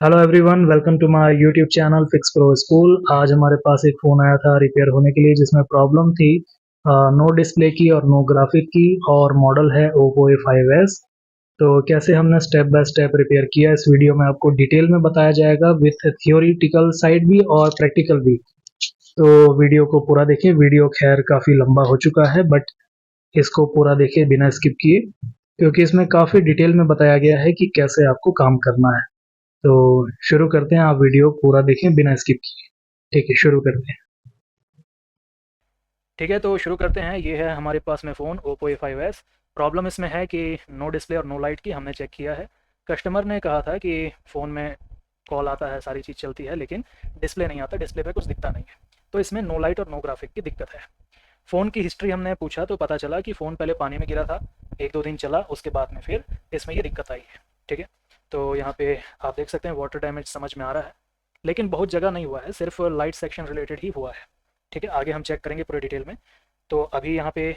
Hello everyone, welcome to my YouTube channel fix pro school. आज हमारे पास एक phone आया था रिपेयर होने के लिए, जिसमें प्रॉब्लम थी नो डिस्प्ले की और नो ग्राफिक की, और मॉडल है ओप्पो A5s। तो कैसे हमने स्टेप बाय स्टेप रिपेयर किया, इस वीडियो में आपको डिटेल में बताया जाएगा, विथ थियोरिटिकल साइड भी और प्रैक्टिकल भी। तो वीडियो को पूरा देखिए। वीडियो खैर काफ़ी लंबा हो चुका है, बट इसको पूरा देखिए बिना स्किप किए, क्योंकि इसमें काफ़ी डिटेल में बताया गया है कि कैसे आपको काम करना है। तो शुरू करते हैं, आप वीडियो पूरा देखें बिना स्किप किए। ठीक है, शुरू करते हैं। ठीक है, तो शुरू करते हैं। ये है हमारे पास में फ़ोन ओप्पो A5s। प्रॉब्लम इसमें है कि नो डिस्प्ले और नो लाइट की हमने चेक किया है। कस्टमर ने कहा था कि फ़ोन में कॉल आता है, सारी चीज़ चलती है, लेकिन डिस्प्ले नहीं आता, डिस्प्ले पे कुछ दिखता नहीं है। तो इसमें नो लाइट और नो ग्राफिक की दिक्कत है। फ़ोन की हिस्ट्री हमने पूछा तो पता चला कि फ़ोन पहले पानी में गिरा था, 1-2 दिन चला, उसके बाद में फिर इसमें ये दिक्कत आई है। ठीक है, तो यहाँ पे आप देख सकते हैं वाटर डैमेज समझ में आ रहा है, लेकिन बहुत जगह नहीं हुआ है, सिर्फ लाइट सेक्शन रिलेटेड ही हुआ है। ठीक है, आगे हम चेक करेंगे पूरे डिटेल में। तो अभी यहाँ पे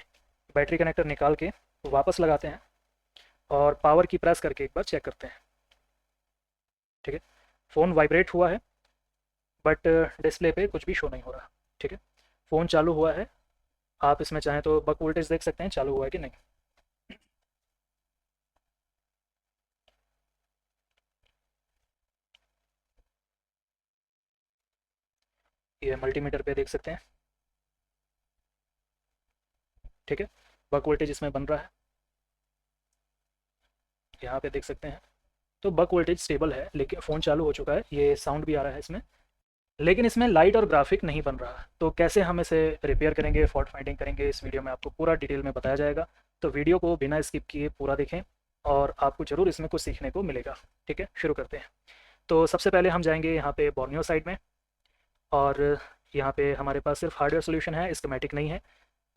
बैटरी कनेक्टर निकाल के वापस लगाते हैं और पावर की प्रेस करके एक बार चेक करते हैं। ठीक है, फ़ोन वाइब्रेट हुआ है, बट डिस्प्ले पे कुछ भी शो नहीं हो रहा। ठीक है, फ़ोन चालू हुआ है। आप इसमें चाहें तो बक वोल्टेज देख सकते हैं चालू हुआ है कि नहीं। ये मल्टीमीटर पे देख सकते हैं। ठीक है, बक वोल्टेज इसमें बन रहा है, यहाँ पे देख सकते हैं। तो बक वोल्टेज स्टेबल है, लेकिन फ़ोन चालू हो चुका है, ये साउंड भी आ रहा है इसमें, लेकिन इसमें लाइट और ग्राफिक नहीं बन रहा। तो कैसे हम इसे रिपेयर करेंगे, फॉल्ट फाइंडिंग करेंगे, इस वीडियो में आपको पूरा डिटेल में बताया जाएगा। तो वीडियो को बिना स्किप किए पूरा देखें और आपको ज़रूर इसमें कुछ सीखने को मिलेगा। ठीक है, शुरू करते हैं। तो सबसे पहले हम जाएंगे यहाँ पे बोर्नियो साइड में, और यहाँ पे हमारे पास सिर्फ हार्डवेयर सोल्यूशन है, स्कीमेटिक नहीं है।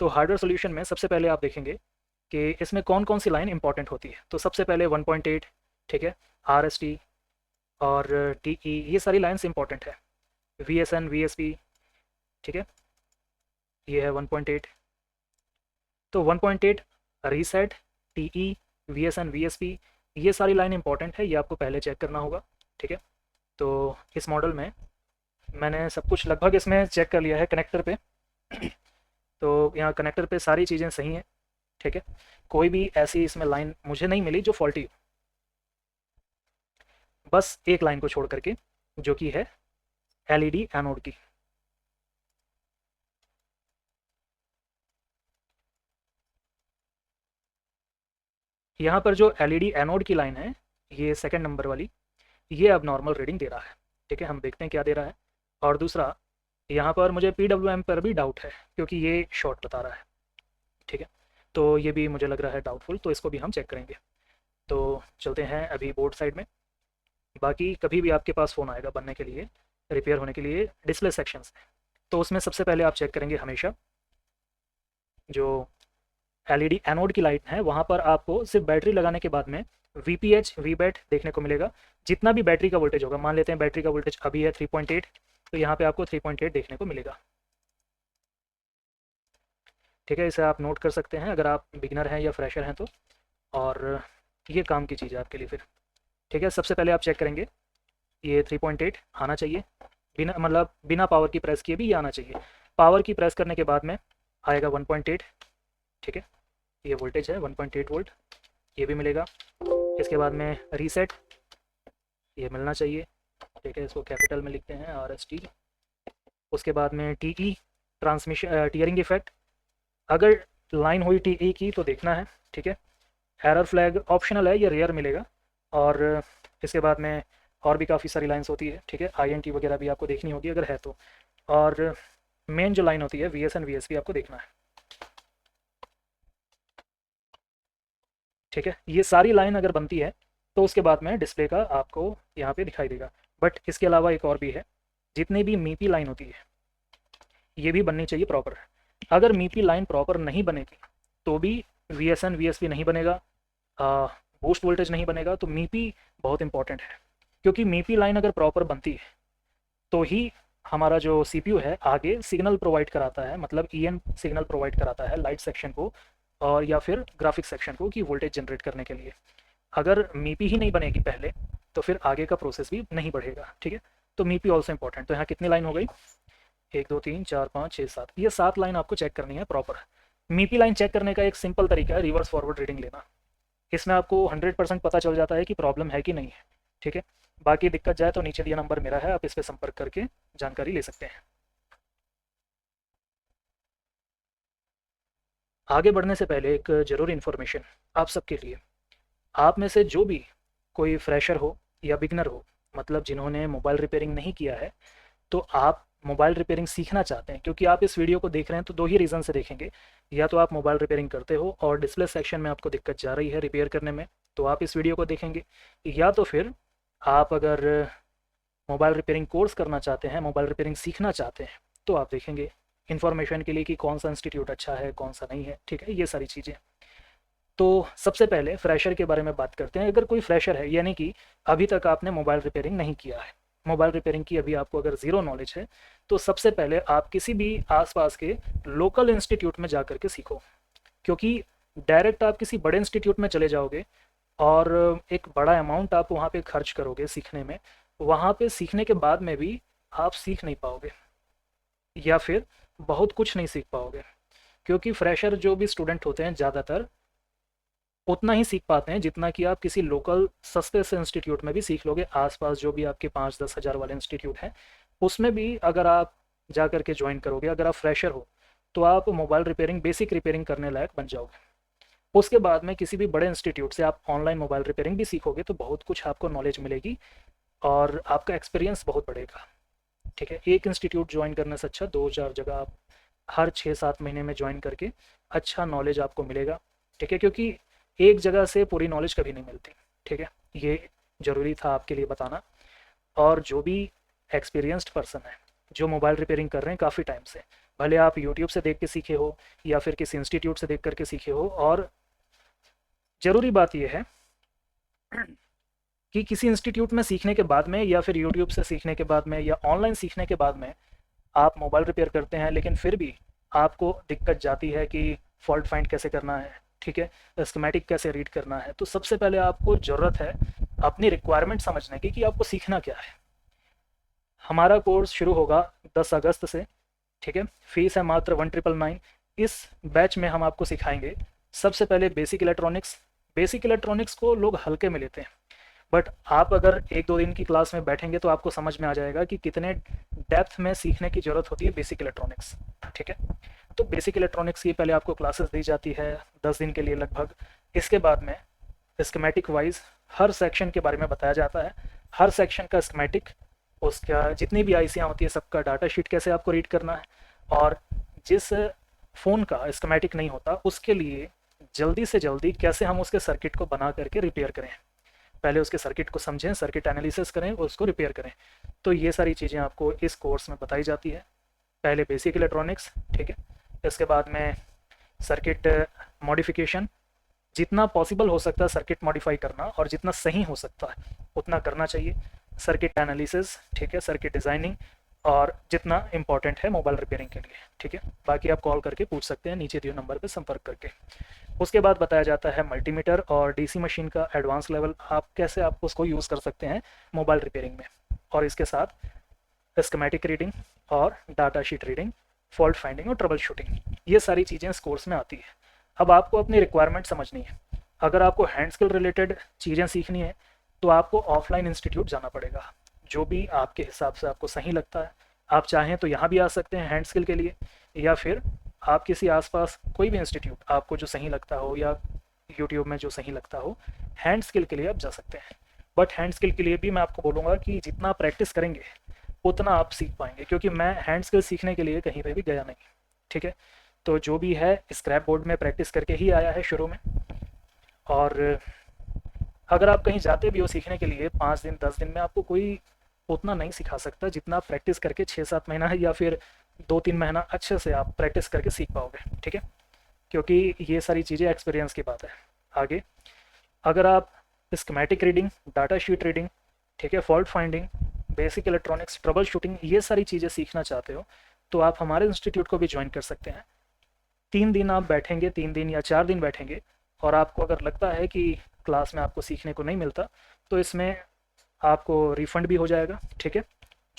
तो हार्डवेयर सोल्यूशन में सबसे पहले आप देखेंगे कि इसमें कौन कौन सी लाइन इंपॉर्टेंट होती है। तो सबसे पहले 1.8, ठीक है, RST और TE, ये सारी लाइन्स इंपॉर्टेंट है। VSN, VSP, ठीक है, ये है 1.8। तो 1.8, रीसेट, TE, VSN, VSP, ये सारी लाइन इंपॉर्टेंट है, ये आपको पहले चेक करना होगा। ठीक है, तो इस मॉडल में मैंने सब कुछ लगभग इसमें चेक कर लिया है कनेक्टर पे। तो यहाँ कनेक्टर पे सारी चीज़ें सही हैं। ठीक है, कोई भी ऐसी इसमें लाइन मुझे नहीं मिली जो फॉल्टी हो, बस एक लाइन को छोड़ करके, जो कि है LED एनोड की। यहाँ पर जो LED एनोड की लाइन है, ये सेकंड नंबर वाली, ये अब नॉर्मल रीडिंग दे रहा है। ठीक है, हम देखते हैं क्या दे रहा है। और दूसरा, यहाँ पर मुझे PWM पर भी डाउट है, क्योंकि ये शॉर्ट बता रहा है। ठीक है, तो ये भी मुझे लग रहा है डाउटफुल, तो इसको भी हम चेक करेंगे। तो चलते हैं अभी बोर्ड साइड में। बाकी कभी भी आपके पास फ़ोन आएगा बनने के लिए, रिपेयर होने के लिए, डिस्प्ले सेक्शंस, तो उसमें सबसे पहले आप चेक करेंगे हमेशा जो LED एनोड की लाइट है, वहाँ पर आपको सिर्फ बैटरी लगाने के बाद में VPH, VBAT देखने को मिलेगा। जितना भी बैटरी का वोल्टेज होगा, मान लेते हैं बैटरी का वोल्टेज अभी है 3.8, तो यहाँ पे आपको 3.8 देखने को मिलेगा। ठीक है, इसे आप नोट कर सकते हैं अगर आप बिगिनर हैं या फ्रेशर हैं तो। और ये काम की चीज़ है आपके लिए फिर। ठीक है, सबसे पहले आप चेक करेंगे, ये 3.8 आना चाहिए, बिना मतलब बिना पावर की प्रेस किए भी ये आना चाहिए। पावर की प्रेस करने के बाद में आएगा 1.8। ठीक है, ये वोल्टेज है 1.8 वोल्ट, ये भी मिलेगा। इसके बाद में रीसेट, ये मिलना चाहिए। ठीक है, इसको कैपिटल में लिखते हैं RST। उसके बाद में TE, ट्रांसमिशन टीयरिंग इफेक्ट, अगर लाइन हुई TE की तो देखना है। ठीक है, एरर फ्लैग ऑप्शनल है, ये रेयर मिलेगा। और इसके बाद में और भी काफ़ी सारी लाइन्स होती है। ठीक है, INT वगैरह भी आपको देखनी होगी अगर है तो। और मेन जो लाइन होती है VSN, VSP आपको देखना है। ठीक है, ये सारी लाइन अगर बनती है तो उसके बाद में डिस्प्ले का आपको यहाँ पे दिखाई देगा। बट इसके अलावा एक और भी है, जितनी भी मीपी लाइन होती है ये भी बननी चाहिए प्रॉपर। अगर मीपी लाइन प्रॉपर नहीं बनेगी तो भी VSN, VSP नहीं बनेगा, बूस्ट वोल्टेज नहीं बनेगा। तो मीपी बहुत इंपॉर्टेंट है, क्योंकि मीपी लाइन अगर प्रॉपर बनती है तो ही हमारा जो CPU है आगे सिग्नल प्रोवाइड कराता है, मतलब EN सिग्नल प्रोवाइड कराता है लाइट सेक्शन को और या फिर ग्राफिक सेक्शन को, कि वोल्टेज जनरेट करने के लिए। अगर मीपी ही नहीं बनेगी पहले, तो फिर आगे का प्रोसेस भी नहीं बढ़ेगा, ठीक है। तो मीपी ऑल्सो इंपॉर्टेंट। तो यहाँ कितनी लाइन हो गई, 1 2 3 4 5 6 7, ये 7 लाइन आपको चेक करनी है प्रॉपर। मीपी लाइन चेक करने का एक सिंपल तरीका है रिवर्स फॉरवर्ड रीडिंग लेना। इसमें आपको 100% पता चल जाता है कि प्रॉब्लम है कि नहीं है, ठीक है। बाकी दिक्कत जाए तो नीचे दिया नंबर मेरा है, आप इस पर संपर्क करके जानकारी ले सकते हैं। आगे बढ़ने से पहले एक ज़रूरी इन्फॉर्मेशन आप सबके लिए। आप में से जो भी कोई फ्रेशर हो या बिगनर हो, मतलब जिन्होंने मोबाइल रिपेयरिंग नहीं किया है, तो आप मोबाइल रिपेयरिंग सीखना चाहते हैं, क्योंकि आप इस वीडियो को देख रहे हैं तो दो ही रीज़न से देखेंगे। या तो आप मोबाइल रिपेयरिंग करते हो और डिस्प्ले सेक्शन में आपको दिक्कत जा रही है रिपेयर करने में, तो आप इस वीडियो को देखेंगे। या तो फिर आप अगर मोबाइल रिपेयरिंग कोर्स करना चाहते हैं, मोबाइल रिपेयरिंग सीखना चाहते हैं, तो आप देखेंगे इन्फॉर्मेशन के लिए कि कौन सा इंस्टीट्यूट अच्छा है, कौन सा नहीं है, ठीक है, ये सारी चीज़ें। तो सबसे पहले फ्रेशर के बारे में बात करते हैं। अगर कोई फ्रेशर है, यानी कि अभी तक आपने मोबाइल रिपेयरिंग नहीं किया है, मोबाइल रिपेयरिंग की अभी आपको अगर ज़ीरो नॉलेज है, तो सबसे पहले आप किसी भी आसपास के लोकल इंस्टीट्यूट में जा कर के सीखो। क्योंकि डायरेक्ट आप किसी बड़े इंस्टीट्यूट में चले जाओगे और एक बड़ा अमाउंट आप वहाँ पे खर्च करोगे सीखने में, वहाँ पे सीखने के बाद में भी आप सीख नहीं पाओगे या फिर बहुत कुछ नहीं सीख पाओगे। क्योंकि फ्रेशर जो भी स्टूडेंट होते हैं ज़्यादातर उतना ही सीख पाते हैं जितना कि आप किसी लोकल सस्ते से इंस्टीट्यूट में भी सीख लोगे। आसपास जो भी आपके 5-10 हज़ार वाले इंस्टीट्यूट हैं, उसमें भी अगर आप जा कर के ज्वाइन करोगे, अगर आप फ्रेशर हो, तो आप मोबाइल रिपेयरिंग, बेसिक रिपेयरिंग करने लायक बन जाओगे। उसके बाद में किसी भी बड़े इंस्टीट्यूट से आप ऑनलाइन मोबाइल रिपेयरिंग भी सीखोगे, तो बहुत कुछ आपको नॉलेज मिलेगी और आपका एक्सपीरियंस बहुत बढ़ेगा, ठीक है। एक इंस्टीट्यूट ज्वाइन करने से अच्छा 2-4 जगह आप हर 6-7 महीने में ज्वाइन करके अच्छा नॉलेज आपको मिलेगा, ठीक है। क्योंकि एक जगह से पूरी नॉलेज कभी नहीं मिलती, ठीक है। ये ज़रूरी था आपके लिए बताना। और जो भी एक्सपीरियंस्ड पर्सन है, जो मोबाइल रिपेयरिंग कर रहे हैं काफ़ी टाइम से, भले आप यूट्यूब से देख के सीखे हो या फिर किसी इंस्टीट्यूट से देख करके सीखे हो, और ज़रूरी बात यह है कि किसी इंस्टीट्यूट में सीखने के बाद में या फिर यूट्यूब से सीखने के बाद में या ऑनलाइन सीखने के बाद में आप मोबाइल रिपेयर करते हैं, लेकिन फिर भी आपको दिक्कत जाती है कि फॉल्ट फाइंड कैसे करना है, ठीक है, स्कीमेटिक कैसे रीड करना है। तो सबसे पहले आपको ज़रूरत है अपनी रिक्वायरमेंट समझने की कि आपको सीखना क्या है। हमारा कोर्स शुरू होगा 10 अगस्त से, ठीक है। फीस है मात्र 1999। इस बैच में हम आपको सिखाएंगे सबसे पहले बेसिक इलेक्ट्रॉनिक्स। बेसिक इलेक्ट्रॉनिक्स को लोग हल्के में लेते हैं, बट आप अगर 1-2 दिन की क्लास में बैठेंगे तो आपको समझ में आ जाएगा कि कितने डेप्थ में सीखने की ज़रूरत होती है बेसिक इलेक्ट्रॉनिक्स, ठीक है। तो बेसिक इलेक्ट्रॉनिक्स की पहले आपको क्लासेस दी जाती है 10 दिन के लिए लगभग। इसके बाद में स्कीमेटिक वाइज हर सेक्शन के बारे में बताया जाता है, हर सेक्शन का स्कीमेटिक, उसका जितनी भी आईसियाँ होती है सबका डाटा शीट कैसे आपको रीड करना है, और जिस फ़ोन का स्कीमेटिक नहीं होता उसके लिए जल्दी से जल्दी कैसे हम उसके सर्किट को बना करके रिपेयर करें। पहले उसके सर्किट को समझें, सर्किट एनालिसिस करें, उसको रिपेयर करें। तो ये सारी चीज़ें आपको इस कोर्स में बताई जाती है। पहले बेसिक इलेक्ट्रॉनिक्स, ठीक है, इसके बाद में सर्किट मॉडिफिकेशन, जितना पॉसिबल हो सकता है सर्किट मॉडिफाई करना और जितना सही हो सकता है उतना करना चाहिए। सर्किट एनालिसिस, ठीक है, सर्किट डिज़ाइनिंग, और जितना इम्पॉर्टेंट है मोबाइल रिपेयरिंग के लिए, ठीक है। बाकी आप कॉल करके पूछ सकते हैं नीचे दिए नंबर पर संपर्क करके। उसके बाद बताया जाता है मल्टीमीटर और डीसी मशीन का एडवांस लेवल, आप कैसे आप उसको यूज़ कर सकते हैं मोबाइल रिपेयरिंग में, और इसके साथ स्कीमेटिक रीडिंग और data sheet reading, fault finding और ट्रबल शूटिंग, ये सारी चीज़ें इस कोर्स में आती है। अब आपको अपनी रिक्वायरमेंट समझनी है। अगर आपको हैंड स्किल रिलेटेड चीज़ें सीखनी है तो आपको ऑफलाइन इंस्टीट्यूट जाना पड़ेगा, जो भी आपके हिसाब से आपको सही लगता है। आप चाहें तो यहाँ भी आ सकते हैं हैंड स्किल के लिए, या फिर आप किसी आसपास कोई भी इंस्टीट्यूट आपको जो सही लगता हो या यूट्यूब में जो सही लगता हो, हैंड स्किल के लिए आप जा सकते हैं। बट हैंड स्किल के लिए भी मैं आपको बोलूँगा कि जितना प्रैक्टिस करेंगे उतना आप सीख पाएंगे, क्योंकि मैं हैंड स्किल सीखने के लिए कहीं पे भी गया नहीं, ठीक है। तो जो भी है स्क्रैप बोर्ड में प्रैक्टिस करके ही आया है शुरू में। और अगर आप कहीं जाते भी हो सीखने के लिए 5 दिन 10 दिन में आपको कोई उतना नहीं सिखा सकता जितना आप प्रैक्टिस करके 6-7 महीना या फिर 2-3 महीना अच्छे से आप प्रैक्टिस करके सीख पाओगे, ठीक है। क्योंकि ये सारी चीज़ें एक्सपीरियंस की बात है। आगे अगर आप schematic reading, data sheet reading, ठीक है, fault finding, basic electronics, trouble shooting, ये सारी चीज़ें सीखना चाहते हो तो आप हमारे इंस्टीट्यूट को भी ज्वाइन कर सकते हैं। 3 दिन आप बैठेंगे, 3 दिन या 4 दिन बैठेंगे, और आपको अगर लगता है कि क्लास में आपको सीखने को नहीं मिलता, तो इसमें आपको रिफ़ंड भी हो जाएगा, ठीक है।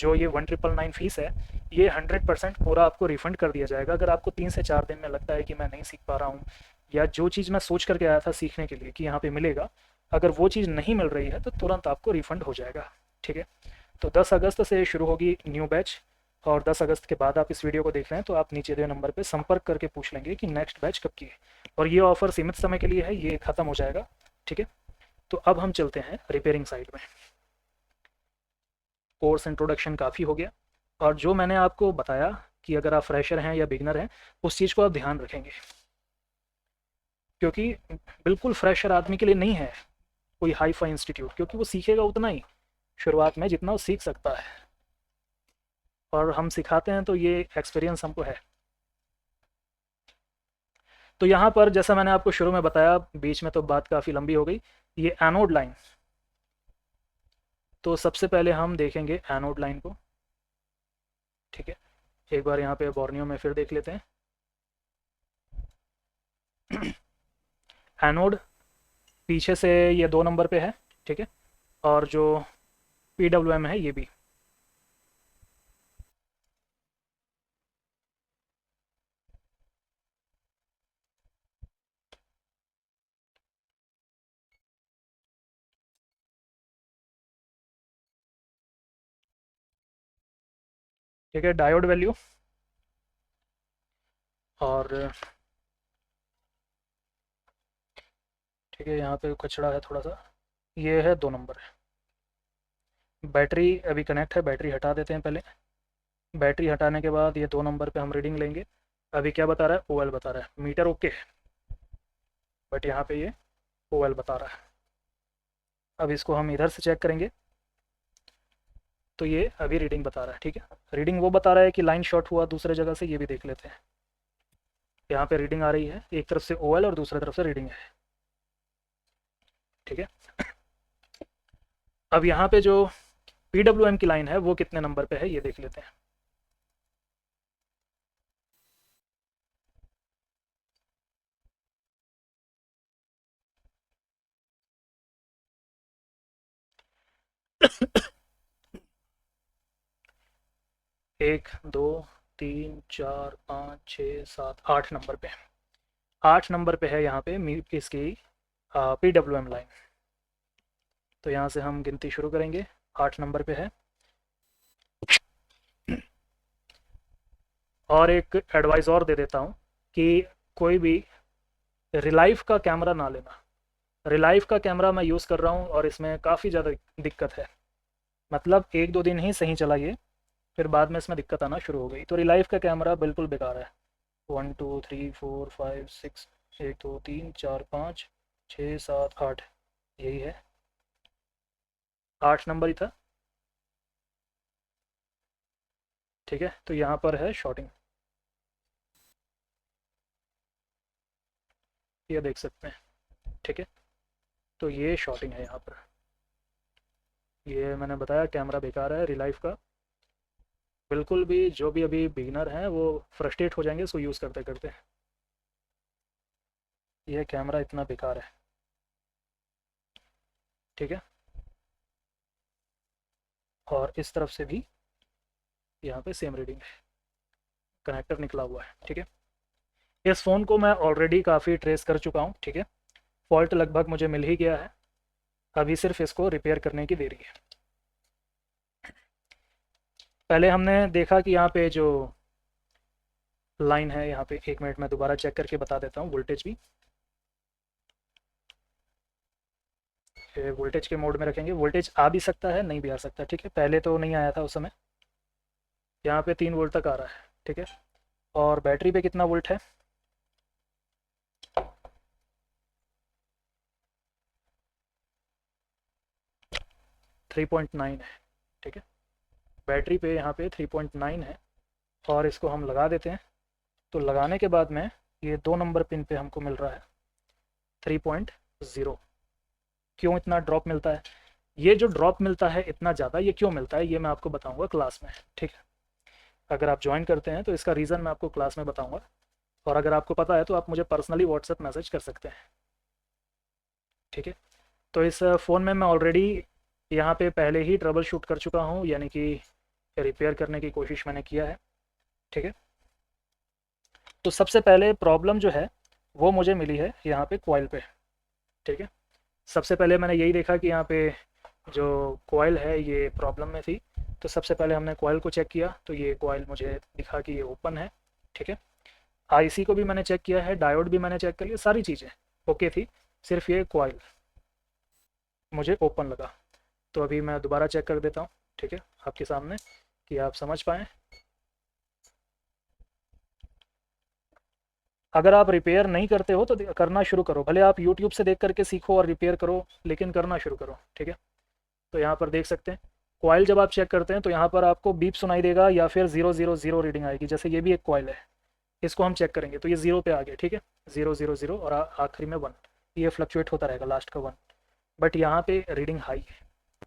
जो ये 1999 फ़ीस है, ये 100% पूरा आपको रिफ़ंड कर दिया जाएगा। अगर आपको 3 से 4 दिन में लगता है कि मैं नहीं सीख पा रहा हूँ, या जो चीज़ मैं सोच करके आया था सीखने के लिए कि यहाँ पे मिलेगा, अगर वो चीज़ नहीं मिल रही है तो तुरंत आपको रिफ़ंड हो जाएगा, ठीक है। तो 10 अगस्त से शुरू होगी न्यू बैच, और 10 अगस्त के बाद आप इस वीडियो को देख रहे हैं तो आप नीचे दिए नंबर पे संपर्क करके पूछ लेंगे कि नेक्स्ट बैच कब की है। और ये ऑफ़र सीमित समय के लिए है, ये ख़त्म हो जाएगा, ठीक है। तो अब हम चलते हैं रिपेयरिंग साइड में। कोर्स इंट्रोडक्शन काफ़ी हो गया, और जो मैंने आपको बताया कि अगर आप फ्रेशर हैं या बिगनर हैं, उस चीज़ को आप ध्यान रखेंगे, क्योंकि बिल्कुल फ्रेशर आदमी के लिए नहीं है कोई हाई फाई इंस्टीट्यूट, क्योंकि वो सीखेगा उतना ही शुरुआत में जितना वो सीख सकता है, और हम सिखाते हैं तो ये एक्सपीरियंस हमको है। तो यहाँ पर जैसा मैंने आपको शुरू में बताया, बीच में तो बात काफ़ी लंबी हो गई, ये एनोड लाइन। तो सबसे पहले हम देखेंगे एनोड लाइन को, ठीक है। एक बार यहाँ पे बोर्नियो में फिर देख लेते हैं। एनोड पीछे से ये 2 नंबर पे है, ठीक है, और जो PWM है ये भी। ठीक है, डायोड वैल्यू, और ठीक है यहाँ पे कचड़ा है थोड़ा सा, ये है 2 नंबर। बैटरी अभी कनेक्ट है, बैटरी हटा देते हैं पहले। बैटरी हटाने के बाद ये 2 नंबर पे हम रीडिंग लेंगे। अभी क्या बता रहा है, OL बता रहा है, मीटर ओके, बट यहाँ पे ये OL बता रहा है। अब इसको हम इधर से चेक करेंगे तो ये अभी रीडिंग बता रहा है, ठीक है। रीडिंग वो बता रहा है कि लाइन शॉर्ट हुआ दूसरे जगह से, ये भी देख लेते हैं। यहाँ पे रीडिंग आ रही है, एक तरफ से OL और दूसरी तरफ से रीडिंग है, ठीक है। अब यहाँ पे जो PWM की लाइन है वो कितने नंबर पे है ये देख लेते हैं। एक, दो, 3, 4, 5, 6, 7, 8 नंबर पे, 8 नंबर पे है यहाँ पे इसकी PWM लाइन। तो यहाँ से हम गिनती शुरू करेंगे, 8 नंबर पे है। और एक एडवाइस और दे देता हूँ कि कोई भी रिलाइफ का कैमरा ना लेना। रिलाइफ का कैमरा मैं यूज़ कर रहा हूँ और इसमें काफ़ी ज़्यादा दिक्कत है, मतलब 1-2 दिन ही सही चला ये, फिर बाद में इसमें दिक्कत आना शुरू हो गई। तो रिलाइफ का कैमरा बिल्कुल बेकार है। 1 2 3 4 5 6, 1 2 3 4 5 6 7 8, यही है, 8 नंबर ही था, ठीक है। तो यहाँ पर है शॉर्टिंग, ये देख सकते हैं, ठीक है। तो ये शॉर्टिंग है यहाँ पर। ये मैंने बताया कैमरा बेकार है रिलाइफ का, बिल्कुल भी जो भी अभी बिगिनर हैं वो फ्रस्ट्रेट हो जाएंगे इसको यूज़ करते करते। ये कैमरा इतना बेकार है, ठीक है। और इस तरफ से भी यहाँ पे सेम रीडिंग है, कनेक्टर निकला हुआ है, ठीक है। इस फ़ोन को मैं ऑलरेडी काफ़ी ट्रेस कर चुका हूँ, ठीक है। फॉल्ट लगभग मुझे मिल ही गया है, अभी सिर्फ इसको रिपेयर करने की देरी है। पहले हमने देखा कि यहाँ पे जो लाइन है यहाँ पे, 1 मिनट में दोबारा चेक करके बता देता हूँ वोल्टेज भी। वोल्टेज के मोड में रखेंगे, वोल्टेज आ भी सकता है नहीं भी आ सकता, ठीक है। पहले तो नहीं आया था उस समय, यहाँ पे 3 वोल्ट तक आ रहा है, ठीक है। और बैटरी पे कितना वोल्ट है, 3.9 है, ठीक है। बैटरी पे यहाँ पे 3.9 है, और इसको हम लगा देते हैं। तो लगाने के बाद में ये 2 नंबर पिन पे हमको मिल रहा है 3.0। क्यों इतना ड्रॉप मिलता है, ये जो ड्रॉप मिलता है इतना ज़्यादा, ये क्यों मिलता है ये मैं आपको बताऊंगा क्लास में, ठीक है। अगर आप ज्वाइन करते हैं तो इसका रीज़न मैं आपको क्लास में बताऊंगा, और अगर आपको पता है तो आप मुझे पर्सनली व्हाट्सएप मैसेज कर सकते हैं, ठीक है। तो इस फ़ोन में मैं ऑलरेडी यहाँ पे पहले ही ट्रबल शूट कर चुका हूँ, यानी कि रिपेयर करने की कोशिश मैंने किया है। ठीक है, तो सबसे पहले प्रॉब्लम जो है वो मुझे मिली है यहाँ पे कॉइल पे। ठीक है, सबसे पहले मैंने यही देखा कि यहाँ पे जो कॉइल है ये प्रॉब्लम में थी। तो सबसे पहले हमने कॉइल को चेक किया, तो ये कॉइल मुझे दिखा कि ये ओपन है। ठीक है, आईसी को भी मैंने चेक किया है, डायोड भी मैंने चेक कर लिया, सारी चीज़ें ओके थी, सिर्फ ये कॉइल मुझे ओपन लगा। तो अभी मैं दोबारा चेक कर देता हूँ, ठीक है, आपके सामने, कि आप समझ पाएँ। अगर आप रिपेयर नहीं करते हो तो करना शुरू करो, भले आप यूट्यूब से देख करके सीखो और रिपेयर करो, लेकिन करना शुरू करो। ठीक है, तो यहाँ पर देख सकते हैं कॉइल जब आप चेक करते हैं तो यहाँ पर आपको बीप सुनाई देगा या फिर 000 रीडिंग आएगी। जैसे ये भी एक कॉइल है, इसको हम चेक करेंगे तो ये 0 पे आ गया। ठीक है, 000 और आखिरी में 1, ये फ्लक्चुएट होता रहेगा, लास्ट का 1। बट यहाँ पे रीडिंग हाई है,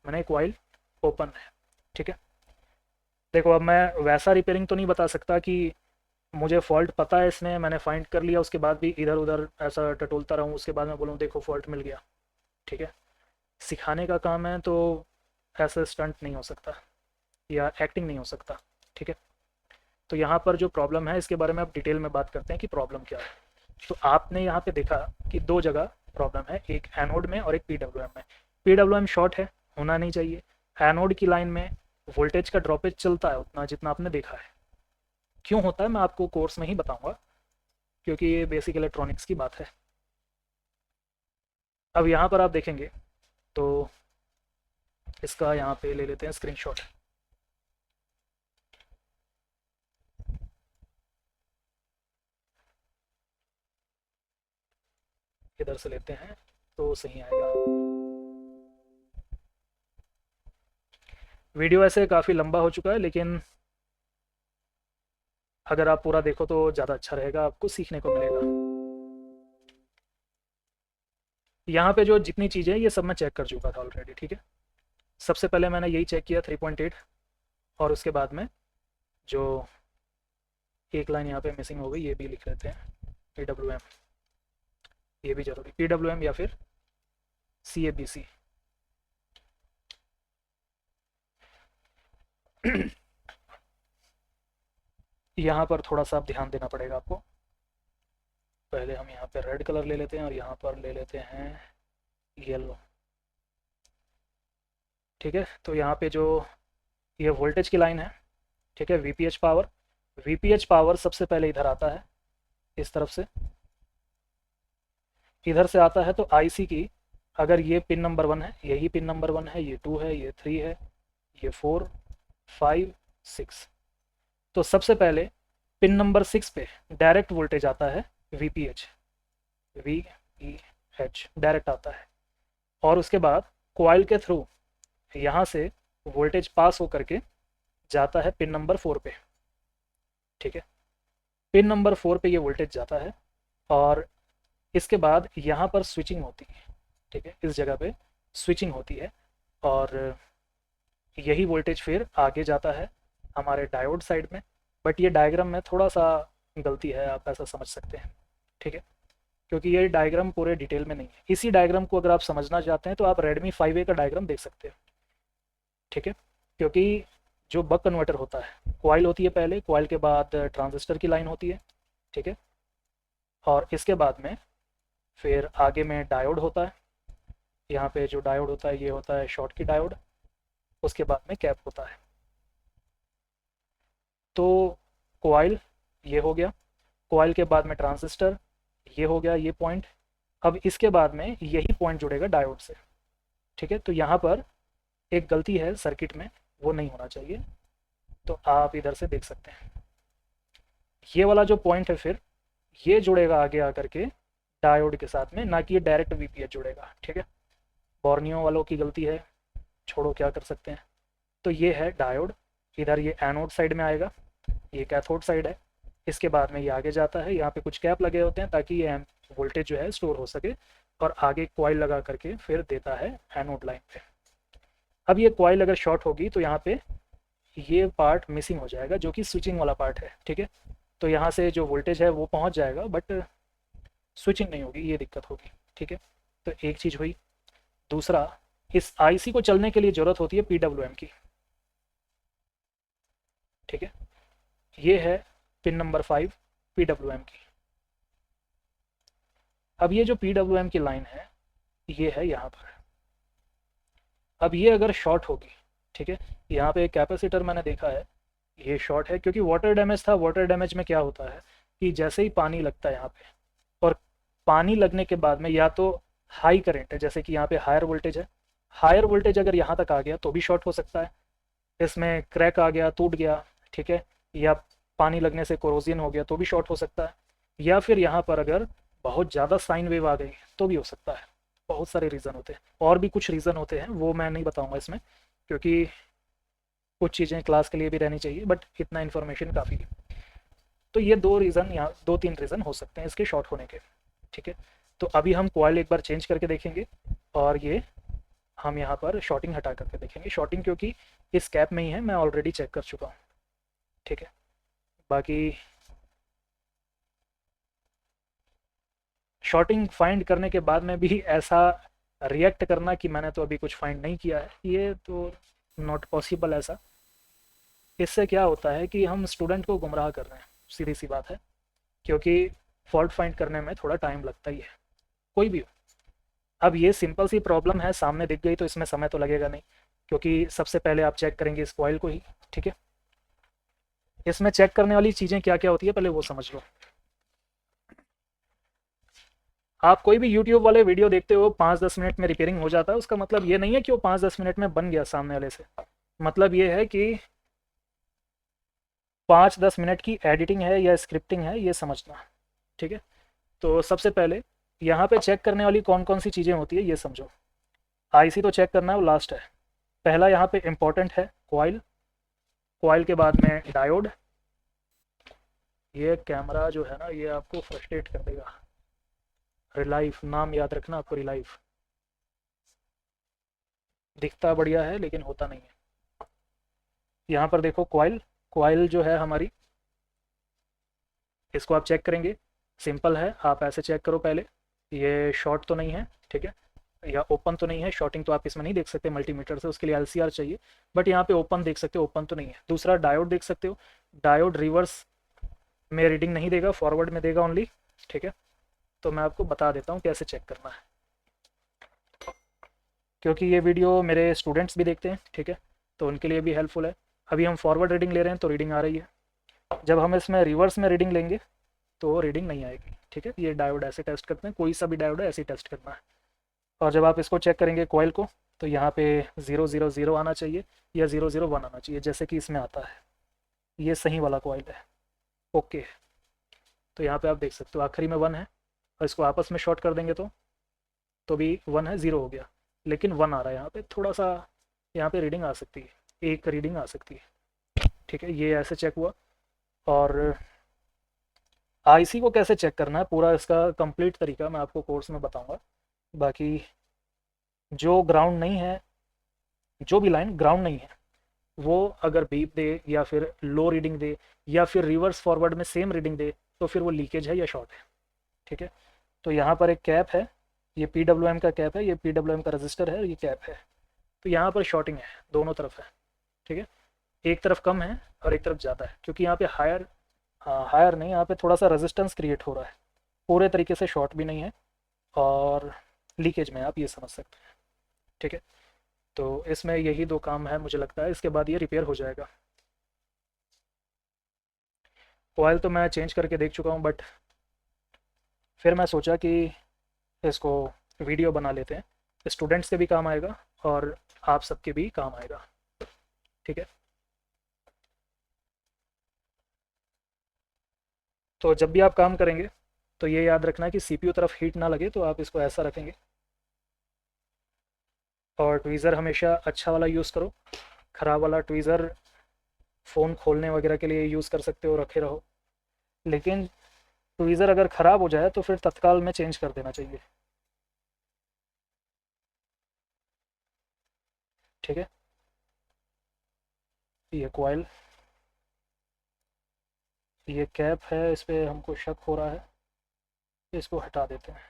मैंने कॉइल ओपन है। ठीक है, देखो अब मैं वैसा रिपेयरिंग तो नहीं बता सकता कि मुझे फॉल्ट पता है इसमें, मैंने फाइंड कर लिया, उसके बाद भी इधर उधर ऐसा टटोलता रहूँ, उसके बाद मैं बोलूँ देखो फॉल्ट मिल गया। ठीक है, सिखाने का काम है तो ऐसा स्टंट नहीं हो सकता या एक्टिंग नहीं हो सकता। ठीक है, तो यहाँ पर जो प्रॉब्लम है इसके बारे में अब डिटेल में बात करते हैं कि प्रॉब्लम क्या है। तो आपने यहाँ पे देखा कि दो जगह प्रॉब्लम है, एक एनोड में और एक पीडब्ल्यूएम में। पीडब्ल्यूएम शॉर्ट है, होना नहीं चाहिए। एनोड की लाइन में वोल्टेज का ड्रॉपेज चलता है उतना जितना आपने देखा है। क्यों होता है मैं आपको कोर्स में ही बताऊंगा, क्योंकि ये बेसिक इलेक्ट्रॉनिक्स की बात है। अब यहाँ पर आप देखेंगे तो इसका यहाँ पे ले लेते हैं स्क्रीनशॉट। इधर से लेते हैं तो सही आएगा। वीडियो ऐसे काफ़ी लंबा हो चुका है, लेकिन अगर आप पूरा देखो तो ज़्यादा अच्छा रहेगा, आपको सीखने को मिलेगा। यहाँ पे जो जितनी चीज़ें ये सब मैं चेक कर चुका था ऑलरेडी। ठीक है, सबसे पहले मैंने यही चेक किया 3.8, और उसके बाद में जो एक लाइन यहाँ पे मिसिंग हो गई ये भी लिख लेते हैं, PWM, ये भी जरूरी, PWM या फिर CABC। यहाँ पर थोड़ा सा आप ध्यान देना पड़ेगा आपको। पहले हम यहाँ पे रेड कलर ले लेते हैं और यहाँ पर ले लेते हैं येलो। ठीक है, तो यहाँ पे जो ये वोल्टेज की लाइन है, ठीक है, VPH पावर सबसे पहले इधर आता है, इस तरफ से इधर से आता है। तो आईसी की अगर ये पिन नंबर 1 है, यही पिन नंबर 1 है, ये 2 है, ये 3 है, ये 4, 5, 6, तो सबसे पहले पिन नंबर 6 पे डायरेक्ट वोल्टेज आता है, VPH, VEH डायरेक्ट आता है। और उसके बाद कॉइल के थ्रू यहाँ से वोल्टेज पास होकर के जाता है पिन नंबर 4 पे। ठीक है, पिन नंबर 4 पे ये वोल्टेज जाता है और इसके बाद यहाँ पर स्विचिंग होती है। ठीक है, इस जगह पे स्विचिंग होती है और यही वोल्टेज फिर आगे जाता है हमारे डायोड साइड में। बट ये डायग्राम में थोड़ा सा गलती है, आप ऐसा समझ सकते हैं। ठीक है, क्योंकि ये डायग्राम पूरे डिटेल में नहीं है। इसी डायग्राम को अगर आप समझना चाहते हैं तो आप Redmi 5A का डायग्राम देख सकते हैं। ठीक है, क्योंकि जो बक कन्वर्टर होता है, कॉइल होती है पहले, कॉइल के बाद ट्रांजिस्टर की लाइन होती है। ठीक है, और इसके बाद में फिर आगे में डायोड होता है। यहाँ पे जो डायोड होता है ये होता है शॉर्ट की डायोड, उसके बाद में कैप होता है। तो कॉइल ये हो गया, कॉइल के बाद में ट्रांजिस्टर ये हो गया, ये पॉइंट। अब इसके बाद में यही पॉइंट जुड़ेगा डायोड से। ठीक है, तो यहाँ पर एक गलती है सर्किट में, वो नहीं होना चाहिए। तो आप इधर से देख सकते हैं ये वाला जो पॉइंट है फिर ये जुड़ेगा आगे आकर के डायोड के साथ में, ना कि ये डायरेक्ट VPH जुड़ेगा। ठीक है, बॉर्नियो वालों की गलती है, छोड़ो क्या कर सकते हैं। तो ये है डायोड, इधर ये एनोड साइड में आएगा, ये कैथोड साइड है। इसके बाद में ये आगे जाता है, यहाँ पे कुछ कैप लगे होते हैं ताकि ये वोल्टेज जो है स्टोर हो सके, और आगे कॉइल लगा करके फिर देता है एनोड लाइन पे। अब ये कॉइल अगर शॉर्ट होगी तो यहाँ पे ये पार्ट मिसिंग हो जाएगा जो कि स्विचिंग वाला पार्ट है। ठीक है, तो यहाँ से जो वोल्टेज है वो पहुँच जाएगा बट स्विचिंग नहीं होगी, ये दिक्कत होगी। ठीक है, तो एक चीज़ हुई। दूसरा, इस आईसी को चलने के लिए ज़रूरत होती है PWM की, ठीक है। ये है पिन नंबर 5 PWM की। अब ये जो PWM की लाइन है ये है यहाँ पर। अब ये अगर शॉर्ट होगी, ठीक है, यहाँ पे एक कैपेसिटर मैंने देखा है, ये शॉर्ट है क्योंकि वाटर डैमेज था। वाटर डैमेज में क्या होता है कि जैसे ही पानी लगता है यहाँ पे, और पानी लगने के बाद में या तो हाई करंट है, जैसे कि यहाँ पे हायर वोल्टेज है, हायर वोल्टेज अगर यहाँ तक आ गया तो भी शॉर्ट हो सकता है, इसमें क्रैक आ गया, टूट गया, ठीक है, या पानी लगने से कोरोजन हो गया तो भी शॉर्ट हो सकता है, या फिर यहाँ पर अगर बहुत ज़्यादा साइन वेव आ गई तो भी हो सकता है। बहुत सारे रीज़न होते हैं, और भी कुछ रीज़न होते हैं, वो मैं नहीं बताऊँगा इसमें, क्योंकि कुछ चीज़ें क्लास के लिए भी रहनी चाहिए, बट इतना इन्फॉर्मेशन काफ़ी है। तो ये 2 रीज़न, यहाँ 2-3 रीज़न हो सकते हैं इसके शॉर्ट होने के, ठीक है। तो अभी हम कॉइल एक बार चेंज करके देखेंगे, और ये हम यहाँ पर शॉर्टिंग हटा करके देखेंगे। शॉर्टिंग क्योंकि इस कैप में ही है, मैं ऑलरेडी चेक कर चुका हूँ, ठीक है। बाकी शॉर्टिंग फाइंड करने के बाद में भी ऐसा रिएक्ट करना कि मैंने तो अभी कुछ फाइंड नहीं किया है, ये तो नॉट पॉसिबल ऐसा। इससे क्या होता है कि हम स्टूडेंट को गुमराह कर रहे हैं, सीधी सी बात है, क्योंकि फॉल्ट फाइंड करने में थोड़ा टाइम लगता ही है, कोई भी हो। अब ये सिंपल सी प्रॉब्लम है, सामने दिख गई तो इसमें समय तो लगेगा नहीं, क्योंकि सबसे पहले आप चेक करेंगे इस कॉइल को ही, ठीक है। इसमें चेक करने वाली चीज़ें क्या क्या होती है पहले वो समझ लो। आप कोई भी यूट्यूब वाले वीडियो देखते हो 5-10 मिनट में रिपेयरिंग हो जाता है, उसका मतलब ये नहीं है कि वो 5-10 मिनट में बन गया सामने वाले से। मतलब ये है कि 5-10 मिनट की एडिटिंग है या स्क्रिप्टिंग है, ये समझना, ठीक है। तो सबसे पहले यहाँ पे चेक करने वाली कौन कौन सी चीज़ें होती है ये समझो। आईसी तो चेक करना है, वो लास्ट है। पहला यहाँ पे इम्पोर्टेंट है कॉइल, कॉइल के बाद में डायोड। ये कैमरा जो है ना ये आपको फ्रस्ट्रेट कर देगा। रिलाइफ नाम याद रखना आपको, रिलाइफ दिखता बढ़िया है लेकिन होता नहीं है। यहाँ पर देखो कॉइल, कॉइल जो है हमारी, इसको आप चेक करेंगे, सिंपल है, आप ऐसे चेक करो पहले, ये शॉर्ट तो नहीं है, ठीक है, या ओपन तो नहीं है। शॉर्टिंग तो आप इसमें नहीं देख सकते मल्टीमीटर से, उसके लिए एलसीआर चाहिए, बट यहाँ पे ओपन देख सकते हो, ओपन तो नहीं है। दूसरा डायोड देख सकते हो, डायोड रिवर्स में रीडिंग नहीं देगा, फॉरवर्ड में देगा ओनली, ठीक है। तो मैं आपको बता देता हूँ कैसे चेक करना है, क्योंकि ये वीडियो मेरे स्टूडेंट्स भी देखते हैं, ठीक है, तो उनके लिए भी हेल्पफुल है। अभी हम फॉरवर्ड रीडिंग ले रहे हैं तो रीडिंग आ रही है, जब हम इसमें रिवर्स में रीडिंग लेंगे तो रीडिंग नहीं आएगी, ठीक है। ये डायोड ऐसे टेस्ट करते हैं, कोई सा भी डायोड है ऐसे टेस्ट करना है। और जब आप इसको चेक करेंगे कॉइल को, तो यहाँ पे 000 आना चाहिए या 001 आना चाहिए, जैसे कि इसमें आता है। ये सही वाला कॉइल है, ओके। तो यहाँ पे आप देख सकते हो आखिरी में 1 है, और इसको आपस में शॉर्ट कर देंगे तो भी 1 है, 0 हो गया, लेकिन 1 आ रहा है यहाँ पे। थोड़ा सा यहाँ पे रीडिंग आ सकती है, एक रीडिंग आ सकती है, ठीक है। ये ऐसे चेक हुआ। और आईसी को कैसे चेक करना है पूरा इसका कंप्लीट तरीका मैं आपको कोर्स में बताऊंगा। बाकी जो ग्राउंड नहीं है, जो भी लाइन ग्राउंड नहीं है, वो अगर बीप दे या फिर लो रीडिंग दे या फिर रिवर्स फॉरवर्ड में सेम रीडिंग दे तो फिर वो लीकेज है या शॉर्ट है, ठीक है। तो यहाँ पर एक कैप है, ये PWM का कैप है, ये PWM का रजिस्टर है, ये कैप है। तो यहाँ पर शॉर्टिंग है, दोनों तरफ है, ठीक है। एक तरफ कम है और एक तरफ ज़्यादा है, क्योंकि यहाँ पे हायर, हाँ हायर नहीं, यहाँ पे थोड़ा सा रेजिस्टेंस क्रिएट हो रहा है, पूरे तरीके से शॉर्ट भी नहीं है और लीकेज में, आप ये समझ सकते हैं, ठीक है। तो इसमें यही 2 काम है मुझे लगता है, इसके बाद ये रिपेयर हो जाएगा। ऑयल तो मैं चेंज करके देख चुका हूँ, बट फिर मैं सोचा कि इसको वीडियो बना लेते हैं, स्टूडेंट्स के भी काम आएगा और आप सबके भी काम आएगा, ठीक है। तो जब भी आप काम करेंगे तो ये याद रखना है कि सीपीयू तरफ हीट ना लगे, तो आप इसको ऐसा रखेंगे। और ट्वीज़र हमेशा अच्छा वाला यूज़ करो, ख़राब वाला ट्वीज़र फ़ोन खोलने वगैरह के लिए यूज़ कर सकते हो, रखे रहो। लेकिन ट्वीज़र अगर ख़राब हो जाए तो फिर तत्काल में चेंज कर देना चाहिए, ठीक है। ये कॉइल, ये कैप है, इस पर हमको शक हो रहा है, इसको हटा देते हैं।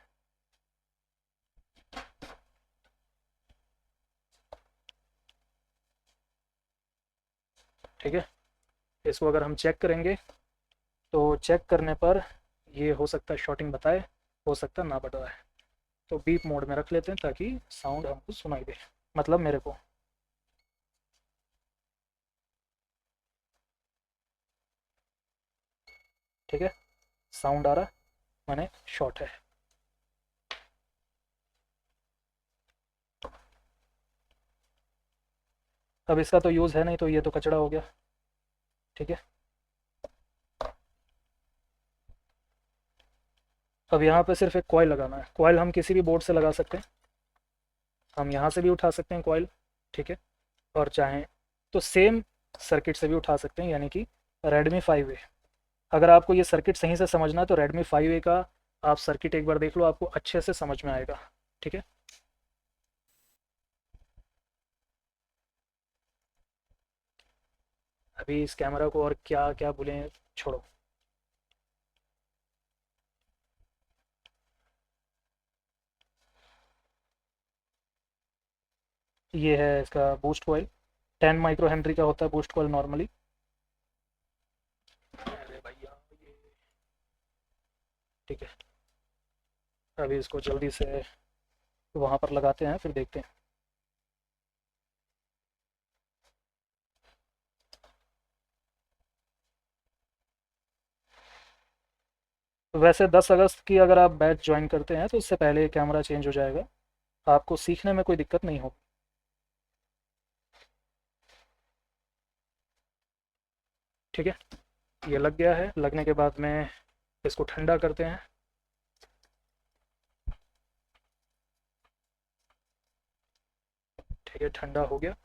ठीक है। इसको अगर हम चेक करेंगे तो चेक करने पर ये हो सकता है शॉर्टिंग बताए, हो सकता है ना बताए। तो बीप मोड में रख लेते हैं ताकि साउंड हमको सुनाई दे, मतलब मेरे को। ठीक है, साउंड आ रहा है, माने शॉर्ट है। अब इसका तो यूज़ है नहीं, तो ये तो कचड़ा हो गया। ठीक है, अब यहाँ पे सिर्फ एक कॉइल लगाना है। कॉइल हम किसी भी बोर्ड से लगा सकते हैं, हम यहाँ से भी उठा सकते हैं कॉइल। ठीक है, और चाहें तो सेम सर्किट से भी उठा सकते हैं, यानी कि रेडमी 5A। अगर आपको ये सर्किट सही से समझना है तो रेडमी 5A का आप सर्किट एक बार देख लो, आपको अच्छे से समझ में आएगा। ठीक है, अभी इस कैमरा को और क्या क्या बोलें, छोड़ो। ये है इसका बूस्ट कॉइल, 10 माइक्रो हेनरी का होता है बूस्ट कॉइल नॉर्मली। अरे भैया ये, ठीक है, अभी इसको जल्दी से वहाँ पर लगाते हैं, फिर देखते हैं। वैसे 10 अगस्त की अगर आप बैच ज्वाइन करते हैं तो उससे पहले कैमरा चेंज हो जाएगा, आपको सीखने में कोई दिक्कत नहीं होगी। ठीक है, ये लग गया है। लगने के बाद में इसको ठंडा करते हैं। ठीक है, ठंडा हो गया।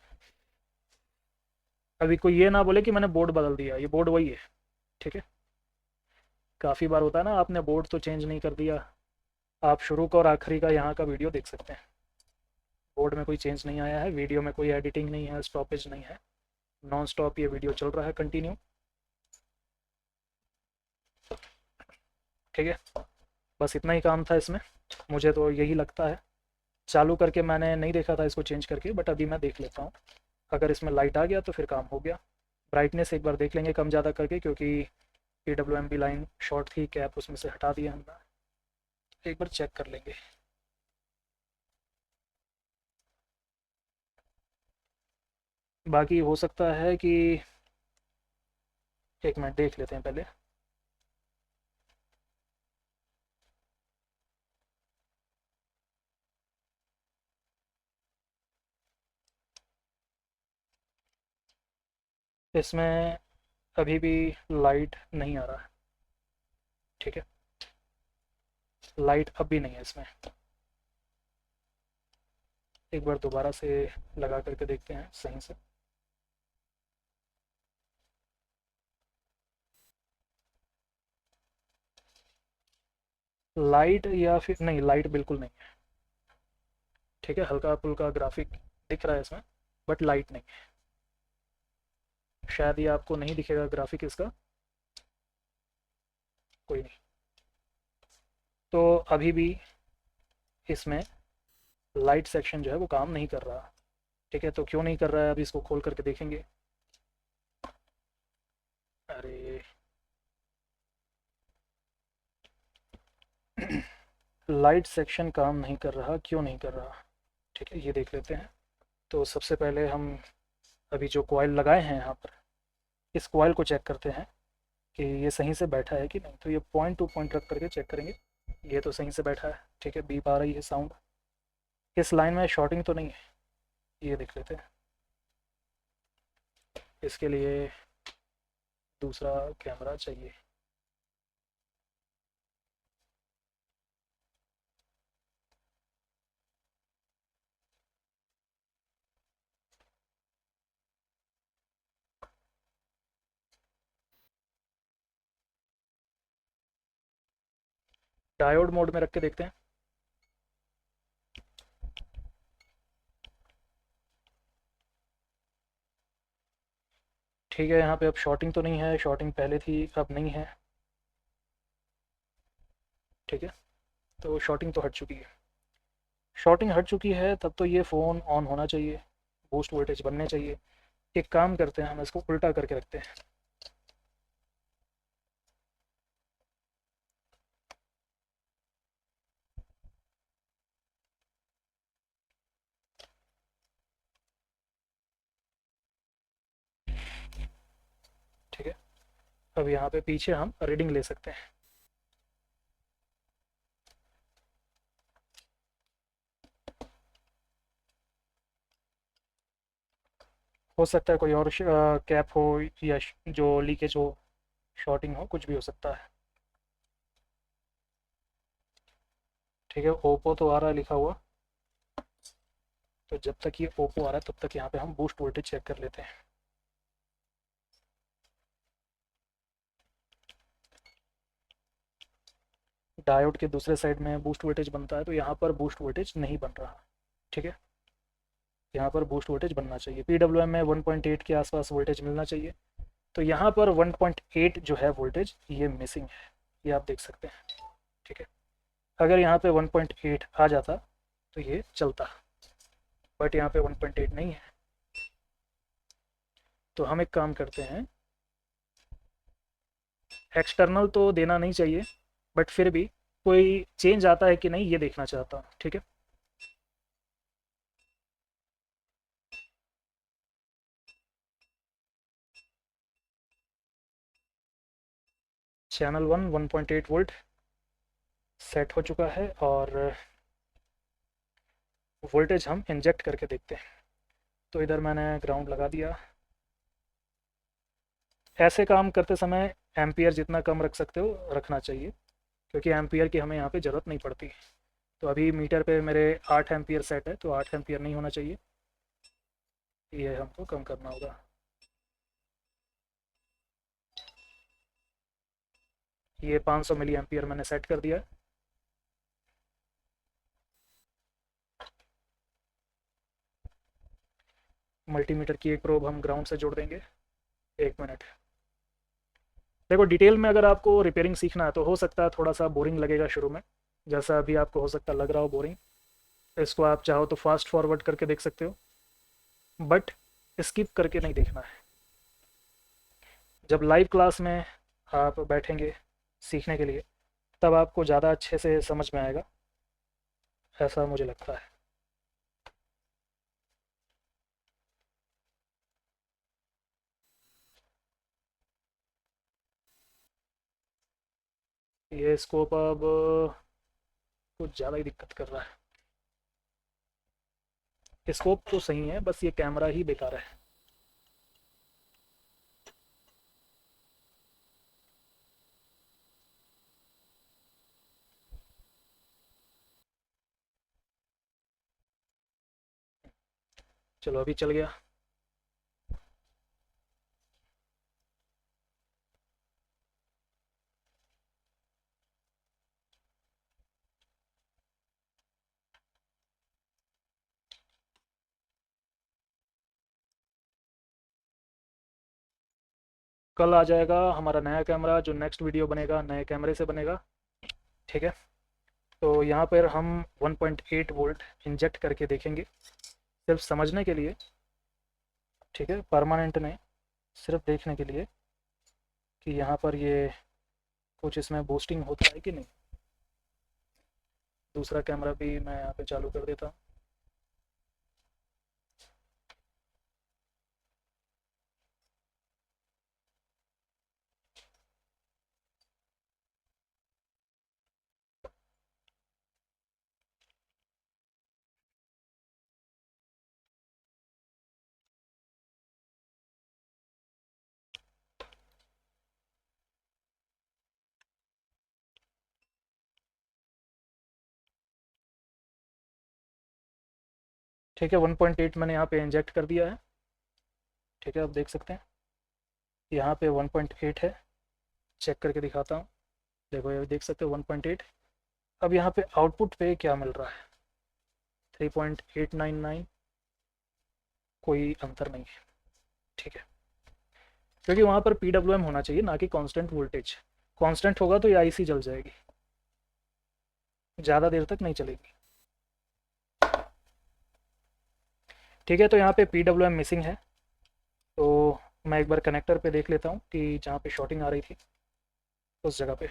अभी कोई ये ना बोले कि मैंने बोर्ड बदल दिया, ये बोर्ड वही है। ठीक है, काफ़ी बार होता है ना, आपने बोर्ड तो चेंज नहीं कर दिया। आप शुरू का और आखिरी का यहाँ का वीडियो देख सकते हैं। बोर्ड में कोई चेंज नहीं आया है, वीडियो में कोई एडिटिंग नहीं है, स्टॉपेज नहीं है, नॉन स्टॉप ये वीडियो चल रहा है कंटिन्यू। ठीक है, बस इतना ही काम था इसमें, मुझे तो यही लगता है। चालू करके मैंने नहीं देखा था इसको चेंज करके, बट अभी मैं देख लेता हूँ। अगर इसमें लाइट आ गया तो फिर काम हो गया। ब्राइटनेस एक बार देख लेंगे कम ज़्यादा करके, क्योंकि PWM लाइन शॉर्ट थी, कैप उसमें से हटा दिया हमने। एक बार चेक कर लेंगे। बाकी हो सकता है कि, एक मिनट देख लेते हैं पहले। इसमें अभी भी लाइट नहीं आ रहा है। ठीक है, लाइट अब भी नहीं है इसमें। एक बार दोबारा से लगा करके देखते हैं सही से। लाइट या फिर नहीं, लाइट बिल्कुल नहीं है। ठीक है, हल्का फुल्का ग्राफिक दिख रहा है इसमें, बट लाइट नहीं है। शायद ये आपको नहीं दिखेगा ग्राफिक इसका, कोई नहीं। तो अभी भी इसमें लाइट सेक्शन जो है वो काम नहीं कर रहा। ठीक है, तो क्यों नहीं कर रहा है, अभी इसको खोल करके देखेंगे। अरे लाइट सेक्शन काम नहीं कर रहा, क्यों नहीं कर रहा। ठीक है, ये देख लेते हैं। तो सबसे पहले हम अभी जो कॉइल लगाए हैं यहाँ पर, इस कॉइल को चेक करते हैं कि ये सही से बैठा है कि नहीं। तो ये पॉइंट टू पॉइंट रख करके चेक करेंगे। ये तो सही से बैठा है। ठीक है, बीप आ रही है साउंड। इस लाइन में शॉर्टिंग तो नहीं है, ये देख लेते हैं। इसके लिए दूसरा कैमरा चाहिए। डायोड मोड में रख के देखते हैं। ठीक है, यहाँ पे अब शॉर्टिंग तो नहीं है, शॉर्टिंग पहले थी अब नहीं है। ठीक है, तो शॉर्टिंग तो हट चुकी है। शॉर्टिंग हट चुकी है तब तो ये फ़ोन ऑन होना चाहिए, बूस्ट वोल्टेज बनने चाहिए। एक काम करते हैं, हम इसको उल्टा करके रखते हैं। ठीक है, अब यहाँ पे पीछे हम रीडिंग ले सकते हैं। हो सकता है कोई और कैप हो, या जो लीकेज हो, शॉर्टिंग हो, कुछ भी हो सकता है। ठीक है, ओप्पो तो आ रहा है लिखा हुआ, तो जब तक ये ओप्पो आ रहा है तब तक यहाँ पे हम बूस्ट वोल्टेज चेक कर लेते हैं। डायोड के दूसरे साइड में बूस्ट वोल्टेज बनता है, तो यहाँ पर बूस्ट वोल्टेज नहीं बन रहा। ठीक है, यहाँ पर बूस्ट वोल्टेज बनना चाहिए। PWM में 1.8 के आसपास वोल्टेज मिलना चाहिए, तो यहाँ पर 1.8 जो है वोल्टेज ये मिसिंग है, ये आप देख सकते हैं। ठीक है, अगर यहाँ पे 1.8 आ जाता तो ये चलता, बट यहाँ पे 1.8 नहीं है। तो हम एक काम करते हैं, एक्सटर्नल तो देना नहीं चाहिए, बट फिर भी कोई चेंज आता है कि नहीं ये देखना चाहता हूँ। ठीक है, चैनल 1 1.8 वोल्ट सेट हो चुका है, और वोल्टेज हम इंजेक्ट करके देखते हैं। तो इधर मैंने ग्राउंड लगा दिया। ऐसे काम करते समय एम्पियर जितना कम रख सकते हो रखना चाहिए, क्योंकि एम्पियर की हमें यहाँ पे ज़रूरत नहीं पड़ती। तो अभी मीटर पे मेरे 8 एम्पियर सेट है, तो 8 एम्पियर नहीं होना चाहिए, ये हमको कम करना होगा। ये 500 मिली एम्पियर मैंने सेट कर दिया है। मल्टीमीटर की एक प्रोब हम ग्राउंड से जोड़ देंगे। 1 मिनट। देखो, डिटेल में अगर आपको रिपेयरिंग सीखना है तो हो सकता है थोड़ा सा बोरिंग लगेगा शुरू में, जैसा अभी आपको हो सकता लग रहा हो बोरिंग। इसको आप चाहो तो फास्ट फॉरवर्ड करके देख सकते हो, बट स्किप करके नहीं देखना है। जब लाइव क्लास में आप बैठेंगे सीखने के लिए, तब आपको ज़्यादा अच्छे से समझ में आएगा, ऐसा मुझे लगता है। ये स्कोप अब कुछ ज़्यादा ही दिक्कत कर रहा है। स्कोप तो सही है, बस ये कैमरा ही बेकार है। चलो, अभी चल गया। कल आ जाएगा हमारा नया कैमरा, जो नेक्स्ट वीडियो बनेगा नए कैमरे से बनेगा। ठीक है, तो यहाँ पर हम 1.8 वोल्ट इंजेक्ट करके देखेंगे, सिर्फ समझने के लिए। ठीक है, परमानेंट नहीं, सिर्फ देखने के लिए कि यहाँ पर ये कुछ इसमें बूस्टिंग होता है कि नहीं। दूसरा कैमरा भी मैं यहाँ पे चालू कर देता हूँ। ठीक है, 1.8 मैंने यहाँ पे इंजेक्ट कर दिया है। ठीक है, आप देख सकते हैं यहाँ पे 1.8 है। चेक करके दिखाता हूँ। देखो, ये देख सकते हो 1.8। अब यहाँ पे आउटपुट पे क्या मिल रहा है, 3.899। कोई अंतर नहीं है। ठीक है, क्योंकि वहाँ पर PWM होना चाहिए, ना कि कांस्टेंट वोल्टेज। कांस्टेंट होगा तो ये IC जल जाएगी, ज़्यादा देर तक नहीं चलेगी। ठीक है, तो यहाँ पे PWM मिसिंग है। मैं एक बार कनेक्टर पे देख लेता हूँ कि जहाँ पे शॉर्टिंग आ रही थी उस जगह पे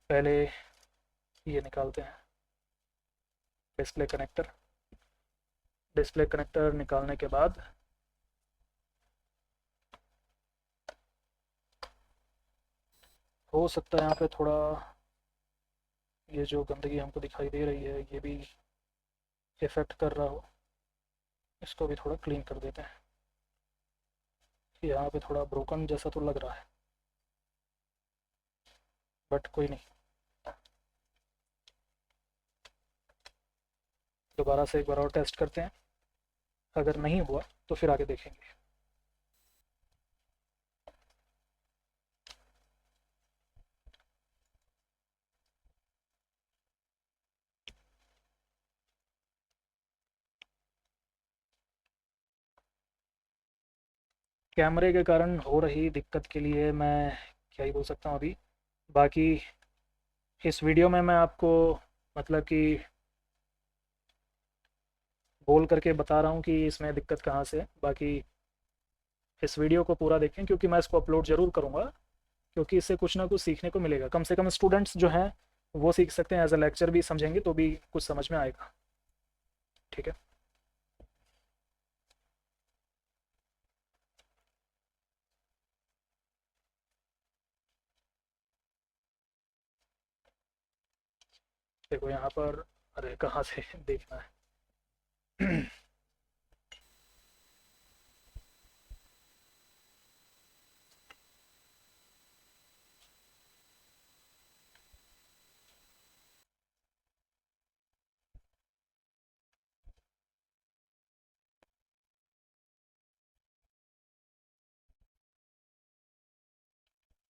पहले ये निकालते हैं। डिस्प्ले कनेक्टर निकालने के बाद हो सकता है यहाँ पे थोड़ा ये जो गंदगी हमको दिखाई दे रही है ये भी इफ़ेक्ट कर रहा हो। इसको भी थोड़ा क्लीन कर देते हैं। यहाँ पे थोड़ा ब्रोकन जैसा तो लग रहा है, बट कोई नहीं, दोबारा से एक बार और टेस्ट करते हैं। अगर नहीं हुआ तो फिर आगे देखेंगे। कैमरे के कारण हो रही दिक्कत के लिए मैं क्या ही बोल सकता हूँ अभी। बाकी इस वीडियो में मैं आपको मतलब कि बोल करके बता रहा हूँ कि इसमें दिक्कत कहाँ से है। बाकी इस वीडियो को पूरा देखें क्योंकि मैं इसको अपलोड ज़रूर करूँगा, क्योंकि इससे कुछ ना कुछ सीखने को मिलेगा। कम से कम स्टूडेंट्स जो हैं वो सीख सकते हैं, एज अ लेक्चर भी समझेंगे तो भी कुछ समझ में आएगा। ठीक है, देखो यहाँ पर, अरे कहाँ से देखना है।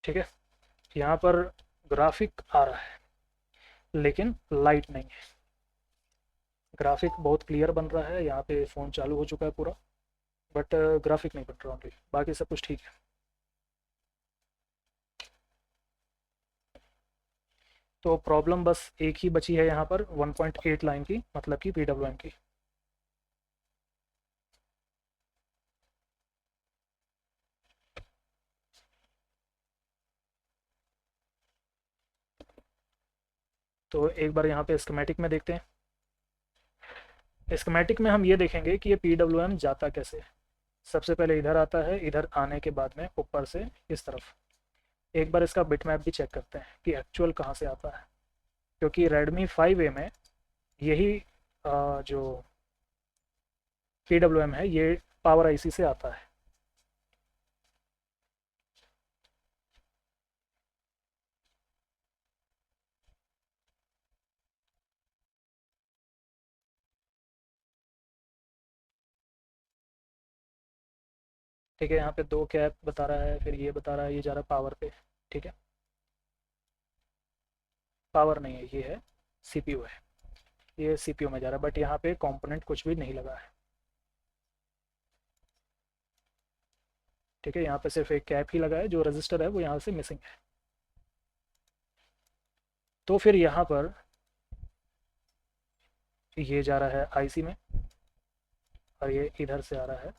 ठीक है, यहाँ पर ग्राफिक आ रहा है लेकिन लाइट नहीं है। ग्राफिक बहुत क्लियर बन रहा है, यहाँ पे फ़ोन चालू हो चुका है पूरा, बट ग्राफिक नहीं बन रहा ओनली, बाकी सब कुछ ठीक है। तो प्रॉब्लम बस एक ही बची है यहाँ पर 1.8 लाइन की, मतलब कि PWM की। तो एक बार यहाँ पे स्कीमेटिक में देखते हैं। स्कीमेटिक में हम ये देखेंगे कि ये PWM जाता कैसे है। सबसे पहले इधर आता है, इधर आने के बाद में ऊपर से इस तरफ। एक बार इसका बिटमैप भी चेक करते हैं कि एक्चुअल कहाँ से आता है, क्योंकि Redmi 5A में यही जो PWM है ये पावर IC से आता है। ठीक है, यहाँ पे दो कैप बता रहा है, फिर ये बता रहा है, ये जा रहा है पावर पे। ठीक है, पावर नहीं है, ये है CPU है, ये CPU में जा रहा है, बट यहाँ पे कंपोनेंट कुछ भी नहीं लगा है। ठीक है, यहाँ पे सिर्फ एक कैप ही लगा है, जो रजिस्टर है वो यहाँ से मिसिंग है। तो फिर यहाँ पर ये जा रहा है IC में और ये इधर से आ रहा है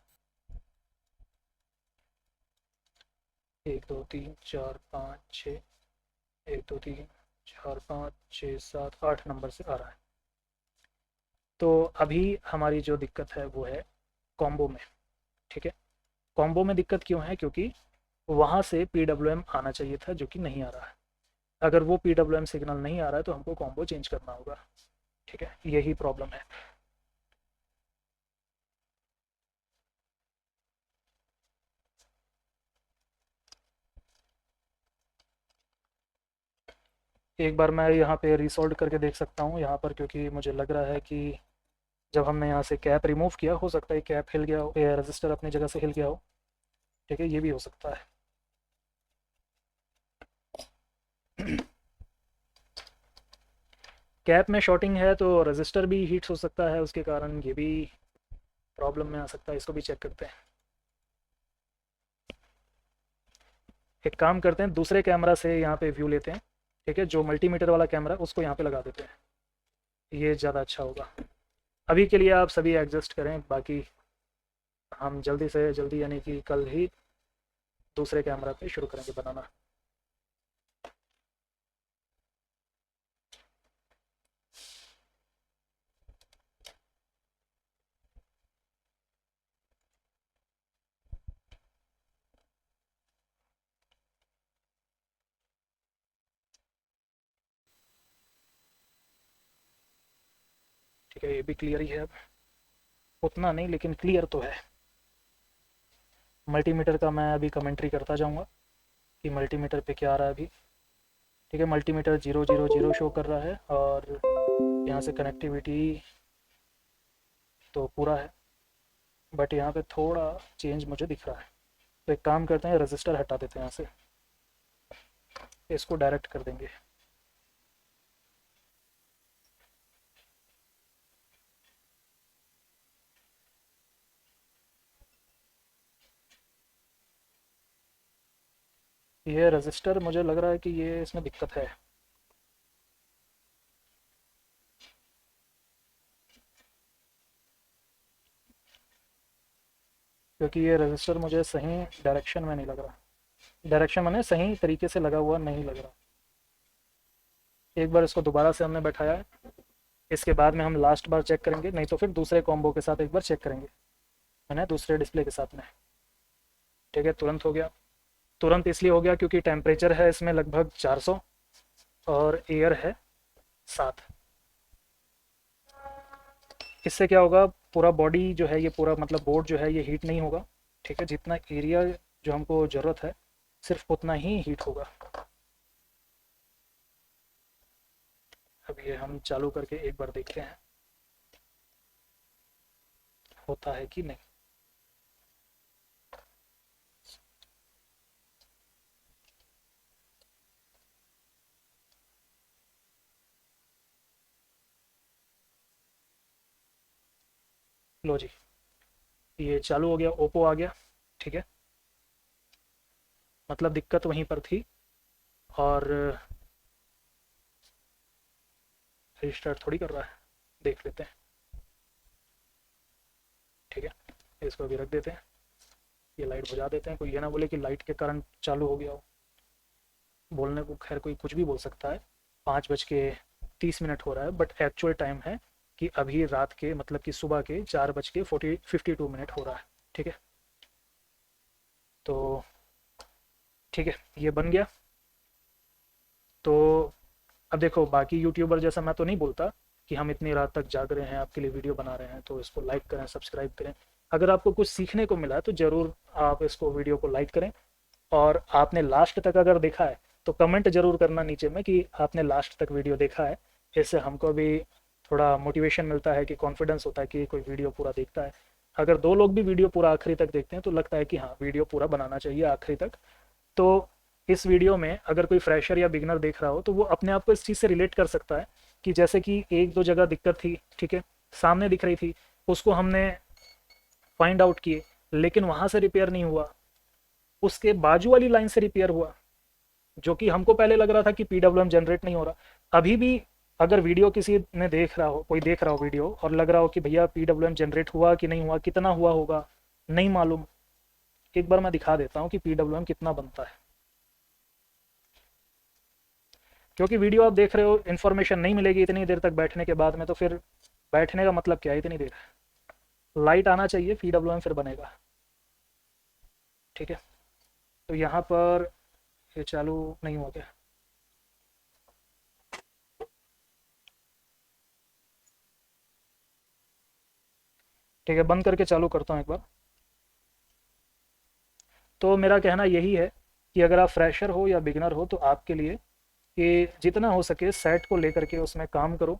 1 2 3 4 5 6, 1 2 3 4 5 6 7 8 नंबर से आ रहा है। तो अभी हमारी जो दिक्कत है वो है कॉम्बो में। ठीक है, कॉम्बो में दिक्कत क्यों है, क्योंकि वहाँ से PWM आना चाहिए था जो कि नहीं आ रहा है। अगर वो PWM सिग्नल नहीं आ रहा है तो हमको कॉम्बो चेंज करना होगा। ठीक है, यही प्रॉब्लम है। एक बार मैं यहाँ पे रिसॉल्व करके देख सकता हूँ यहाँ पर, क्योंकि मुझे लग रहा है कि जब हमने यहाँ से कैप रिमूव किया, हो सकता है कैप हिल गया हो या रजिस्टर अपनी जगह से हिल गया हो। ठीक है, ये भी हो सकता है। कैप में शॉर्टिंग है तो रजिस्टर भी हीट हो सकता है, उसके कारण ये भी प्रॉब्लम में आ सकता है। इसको भी चेक करते हैं। एक काम करते हैं, दूसरे कैमरा से यहाँ पे व्यू लेते हैं। ठीक है, जो मल्टीमीटर वाला कैमरा उसको यहाँ पे लगा देते हैं, ये ज़्यादा अच्छा होगा। अभी के लिए आप सभी एडजस्ट करें, बाकी हम जल्दी से जल्दी यानी कि कल ही दूसरे कैमरा पे शुरू करेंगे बनाना। ठीक है, ये भी क्लियर ही है अब, उतना नहीं लेकिन क्लियर तो है। मल्टीमीटर का मैं अभी कमेंट्री करता जाऊंगा कि मल्टीमीटर पे क्या आ रहा है अभी। ठीक है, मल्टीमीटर 000 शो कर रहा है और यहाँ से कनेक्टिविटी तो पूरा है, बट यहाँ पे थोड़ा चेंज मुझे दिख रहा है। तो एक काम करते हैं, रजिस्टर हटा देते हैं यहाँ से, इसको डायरेक्ट कर देंगे। ये रजिस्टर मुझे लग रहा है कि ये इसमें दिक्कत है, क्योंकि ये रजिस्टर मुझे सही डायरेक्शन में नहीं लग रहा। डायरेक्शन मैंने सही तरीके से लगा हुआ नहीं लग रहा। एक बार इसको दोबारा से हमने बैठाया है, इसके बाद में हम लास्ट बार चेक करेंगे, नहीं तो फिर दूसरे कॉम्बो के साथ एक बार चेक करेंगे, है ना, दूसरे डिस्प्ले के साथ में। ठीक है, तुरंत हो गया। तुरंत इसलिए हो गया क्योंकि टेम्परेचर है इसमें लगभग 400 और एयर है 7। इससे क्या होगा, पूरा बॉडी जो है ये पूरा मतलब बोर्ड जो है ये हीट नहीं होगा। ठीक है, जितना एरिया जो हमको ज़रूरत है सिर्फ उतना ही हीट होगा। अब ये हम चालू करके एक बार देखते हैं होता है कि नहीं। लो जी, ये चालू हो गया, ओप्पो आ गया। ठीक है, मतलब दिक्कत वहीं पर थी। और रिस्टार्ट थोड़ी कर रहा है, देख लेते हैं। ठीक है, इसको अभी रख देते हैं, ये लाइट बुझा देते हैं। कोई ये ना बोले कि लाइट के कारण चालू हो गया हो। बोलने को खैर कोई कुछ भी बोल सकता है। 5:30 हो रहा है, बट एक्चुअल टाइम है कि अभी रात के मतलब कि सुबह के 4:52 हो रहा है। ठीक है, तो ठीक है, ये बन गया। तो अब देखो, बाकी यूट्यूबर जैसा मैं तो नहीं बोलता कि हम इतनी रात तक जाग रहे हैं आपके लिए वीडियो बना रहे हैं, तो इसको लाइक करें, सब्सक्राइब करें। अगर आपको कुछ सीखने को मिला है तो ज़रूर आप इसको वीडियो को लाइक करें। और आपने लास्ट तक अगर देखा है तो कमेंट जरूर करना नीचे में कि आपने लास्ट तक वीडियो देखा है। इससे हमको भी थोड़ा मोटिवेशन मिलता है, कि कॉन्फिडेंस होता है कि कोई वीडियो पूरा देखता है। अगर 2 लोग भी वीडियो पूरा आखिरी तक देखते हैं तो लगता है कि हाँ, वीडियो पूरा बनाना चाहिए आखिरी तक। तो इस वीडियो में अगर कोई फ्रेशर या बिगनर देख रहा हो तो वो अपने आप को इस चीज़ से रिलेट कर सकता है कि जैसे कि 1-2 जगह दिक्कत थी, ठीक है, सामने दिख रही थी, उसको हमने फाइंड आउट किए, लेकिन वहाँ से रिपेयर नहीं हुआ, उसके बाजू वाली लाइन से रिपेयर हुआ, जो कि हमको पहले लग रहा था कि पीडब्ल्यूएम जनरेट नहीं हो रहा। अभी भी अगर वीडियो किसी ने देख रहा हो, कोई देख रहा हो वीडियो और लग रहा हो कि भैया पीडब्ल्यूएम जनरेट हुआ कि नहीं हुआ, कितना हुआ होगा नहीं मालूम, एक बार मैं दिखा देता हूँ कि पीडब्ल्यूएम कितना बनता है। क्योंकि वीडियो आप देख रहे हो, इन्फॉर्मेशन नहीं मिलेगी इतनी देर तक बैठने के बाद में, तो फिर बैठने का मतलब क्या है इतनी देर। लाइट आना चाहिए, पीडब्ल्यूएम फिर बनेगा। ठीक है, तो यहाँ पर ये चालू नहीं हो गया। ठीक है, बंद करके चालू करता हूँ एक बार। तो मेरा कहना यही है कि अगर आप फ्रेशर हो या बिगनर हो तो आपके लिए कि जितना हो सके सेट को लेकर के उसमें काम करो,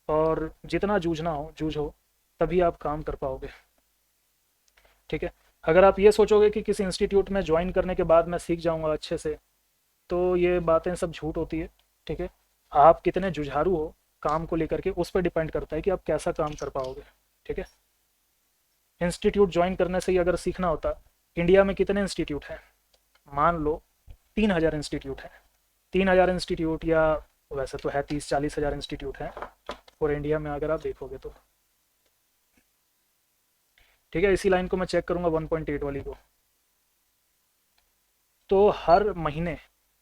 और जितना जूझना हो जूझो, तभी आप काम कर पाओगे। ठीक है, अगर आप ये सोचोगे कि किसी इंस्टीट्यूट में ज्वाइन करने के बाद मैं सीख जाऊंगा अच्छे से, तो ये बातें सब झूठ होती है। ठीक है, आप कितने जुझारू हो काम को लेकर के उस पर डिपेंड करता है कि आप कैसा काम कर पाओगे। ठीक है, इंस्टीट्यूट ज्वाइन करने से ही अगर सीखना होता, इंडिया में कितने इंस्टीट्यूट हैं, मान लो 3,000 इंस्टीट्यूट हैं। 3,000 इंस्टीट्यूट, या वैसे तो है 30-40 हज़ार इंस्टीट्यूट हैं पूरे इंडिया में अगर आप देखोगे तो। ठीक है, इसी लाइन को मैं चेक करूँगा 1.8 वाली को, तो हर महीने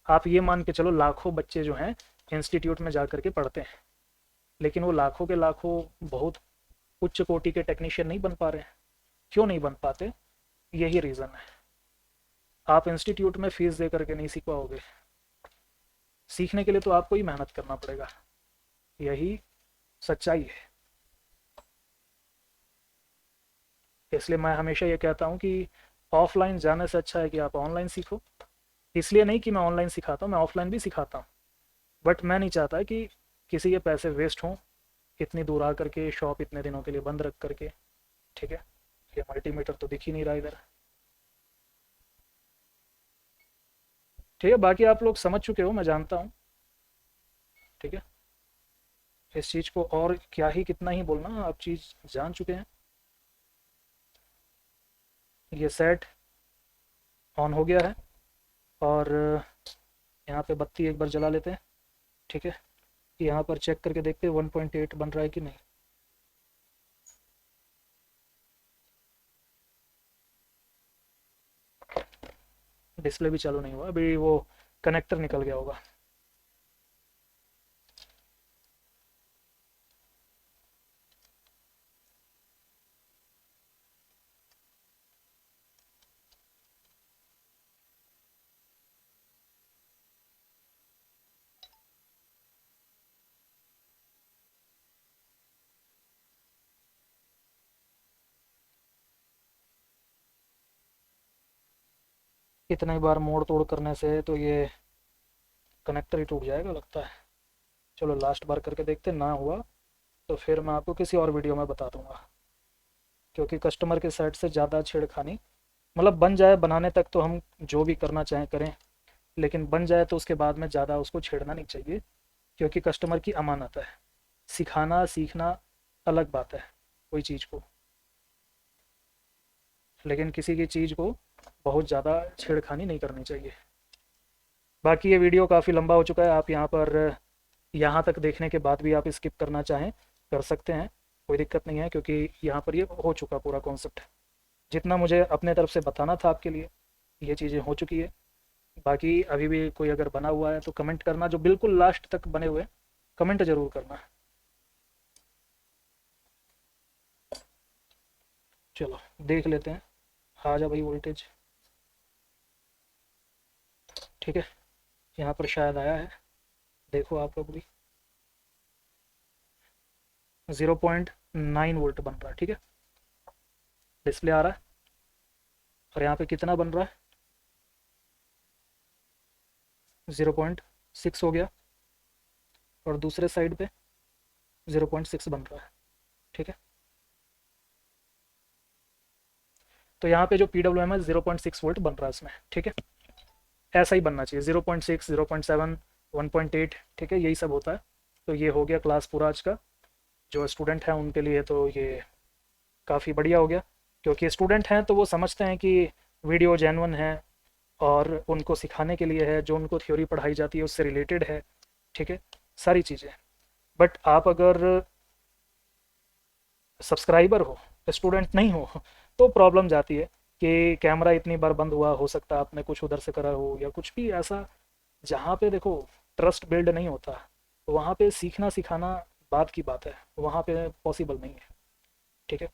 आप ये मान के चलो लाखों बच्चे जो हैं इंस्टीट्यूट में जा कर के पढ़ते हैं, लेकिन वो लाखों के लाखों बहुत उच्च कोटि के टेक्नीशियन नहीं बन पा रहे हैं। क्यों नहीं बन पाते? यही रीज़न है, आप इंस्टीट्यूट में फीस दे करके नहीं सीख पाओगे। सीखने के लिए तो आपको ही मेहनत करना पड़ेगा, यही सच्चाई है। इसलिए मैं हमेशा ये कहता हूँ कि ऑफलाइन जाने से अच्छा है कि आप ऑनलाइन सीखो। इसलिए नहीं कि मैं ऑनलाइन सिखाता हूँ, मैं ऑफलाइन भी सिखाता हूँ, बट मैं नहीं चाहता कि किसी के पैसे वेस्ट हों इतनी दूर आ करके, शॉप इतने दिनों के लिए बंद रख करके। ठीक है, ये मल्टीमीटर तो दिख ही नहीं रहा इधर। ठीक है, बाकी आप लोग समझ चुके हो, मैं जानता हूँ। ठीक है, इस चीज़ को और क्या ही कितना ही बोलना, आप चीज़ जान चुके हैं। ये सेट ऑन हो गया है, और यहाँ पे बत्ती एक बार जला लेते हैं। ठीक है, यहाँ पर चेक करके देखते हैं 1.8 बन रहा है कि नहीं। डिस्प्ले भी चालू नहीं हुआ, अभी वो कनेक्टर निकल गया होगा। कितने बार मोड़ तोड़ करने से तो ये कनेक्टर ही टूट जाएगा लगता है। चलो लास्ट बार करके देखते, ना हुआ तो फिर मैं आपको किसी और वीडियो में बता दूंगा, क्योंकि कस्टमर के साइड से ज़्यादा छेड़खानी, मतलब बन जाए बनाने तक तो हम जो भी करना चाहें करें, लेकिन बन जाए तो उसके बाद में ज़्यादा उसको छेड़ना नहीं चाहिए, क्योंकि कस्टमर की अमानत है। सिखाना सीखना अलग बात है कोई चीज़ को, लेकिन किसी की चीज़ को बहुत ज़्यादा छेड़खानी नहीं करनी चाहिए। बाकी ये वीडियो काफ़ी लंबा हो चुका है, आप यहाँ तक देखने के बाद भी आप स्किप करना चाहें कर सकते हैं, कोई दिक्कत नहीं है, क्योंकि यहाँ पर ये हो चुका पूरा कॉन्सेप्ट। जितना मुझे अपने तरफ से बताना था आपके लिए ये चीज़ें हो चुकी है। बाकी अभी भी कोई अगर बना हुआ है तो कमेंट करना, जो बिल्कुल लास्ट तक बने हुए कमेंट ज़रूर करना। चलो देख लेते हैं, आ जा भाई वोल्टेज। ठीक है, यहाँ पर शायद आया है, देखो आप लोग भी 0.9 वोल्ट बन रहा है। ठीक है, डिस्प्ले आ रहा है, और यहाँ पे कितना बन रहा है, 0.6 हो गया, और दूसरे साइड पे 0.6 बन रहा है। ठीक है, तो यहाँ पे जो PWM है 0.6 वोल्ट बन रहा है इसमें। ठीक है, ऐसा ही बनना चाहिए, 0.6 0.7 1.8। ठीक है, यही सब होता है। तो ये हो गया क्लास पूरा आज का। जो स्टूडेंट हैं उनके लिए तो ये काफ़ी बढ़िया हो गया, क्योंकि स्टूडेंट हैं तो वो समझते हैं कि वीडियो जेन्युइन है और उनको सिखाने के लिए है, जो उनको थ्योरी पढ़ाई जाती है उससे रिलेटेड है। ठीक है, सारी चीज़ें। बट आप अगर सब्सक्राइबर हो, स्टूडेंट नहीं हो, तो प्रॉब्लम जाती है कि कैमरा इतनी बार बंद हुआ, हो सकता है आपने कुछ उधर से करा हो या कुछ भी ऐसा, जहाँ पे देखो ट्रस्ट बिल्ड नहीं होता, तो वहाँ पे सीखना सिखाना बात की बात है, वहाँ पे पॉसिबल नहीं है। ठीक है,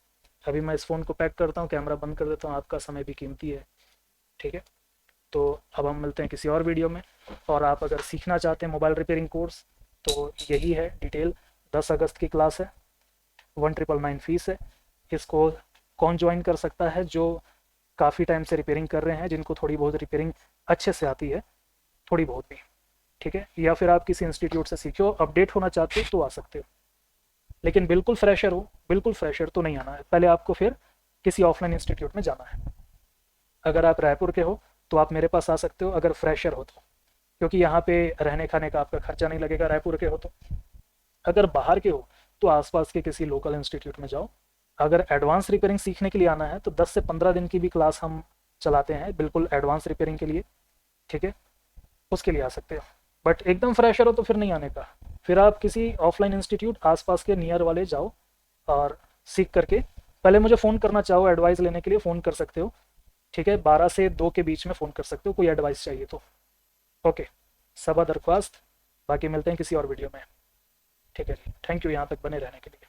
अभी मैं इस फ़ोन को पैक करता हूँ, कैमरा बंद कर देता हूँ, आपका समय भी कीमती है। ठीक है, तो अब हम मिलते हैं किसी और वीडियो में। और आप अगर सीखना चाहते हैं मोबाइल रिपेयरिंग कोर्स, तो यही है डिटेल। 10 अगस्त की क्लास है, 1999 फीस है। इसको कौन ज्वाइन कर सकता है? जो काफ़ी टाइम से रिपेयरिंग कर रहे हैं, जिनको थोड़ी बहुत रिपेयरिंग अच्छे से आती है, थोड़ी बहुत भी। ठीक है, या फिर आप किसी इंस्टीट्यूट से सीखे हो, अपडेट होना चाहते हो तो आ सकते हो, लेकिन बिल्कुल फ्रेशर हो, बिल्कुल फ्रेशर तो नहीं आना है, पहले आपको फिर किसी ऑफलाइन इंस्टीट्यूट में जाना है। अगर आप रायपुर के हो तो आप मेरे पास आ सकते हो, अगर फ्रेशर हो तो, क्योंकि यहाँ पे रहने खाने का आपका खर्चा नहीं लगेगा रायपुर के हो तो। अगर बाहर के हो तो आसपास के किसी लोकल इंस्टीट्यूट में जाओ। अगर एडवांस रिपेयरिंग सीखने के लिए आना है तो 10 से 15 दिन की भी क्लास हम चलाते हैं, बिल्कुल एडवांस रिपेयरिंग के लिए। ठीक है, उसके लिए आ सकते हो। बट एकदम फ्रेशर हो तो फिर नहीं आने का, फिर आप किसी ऑफलाइन इंस्टीट्यूट आसपास के नियर वाले जाओ और सीख करके पहले मुझे फ़ोन करना चाहो एडवाइस लेने के लिए फ़ोन कर सकते हो, ठीक है, 12 से 2 के बीच में फ़ोन कर सकते हो कोई एडवाइस चाहिए तो। ओके, सबा दरख्वास्त, बाकी मिलते हैं किसी और वीडियो में। ठीक है, थैंक यू यहाँ तक बने रहने के लिए।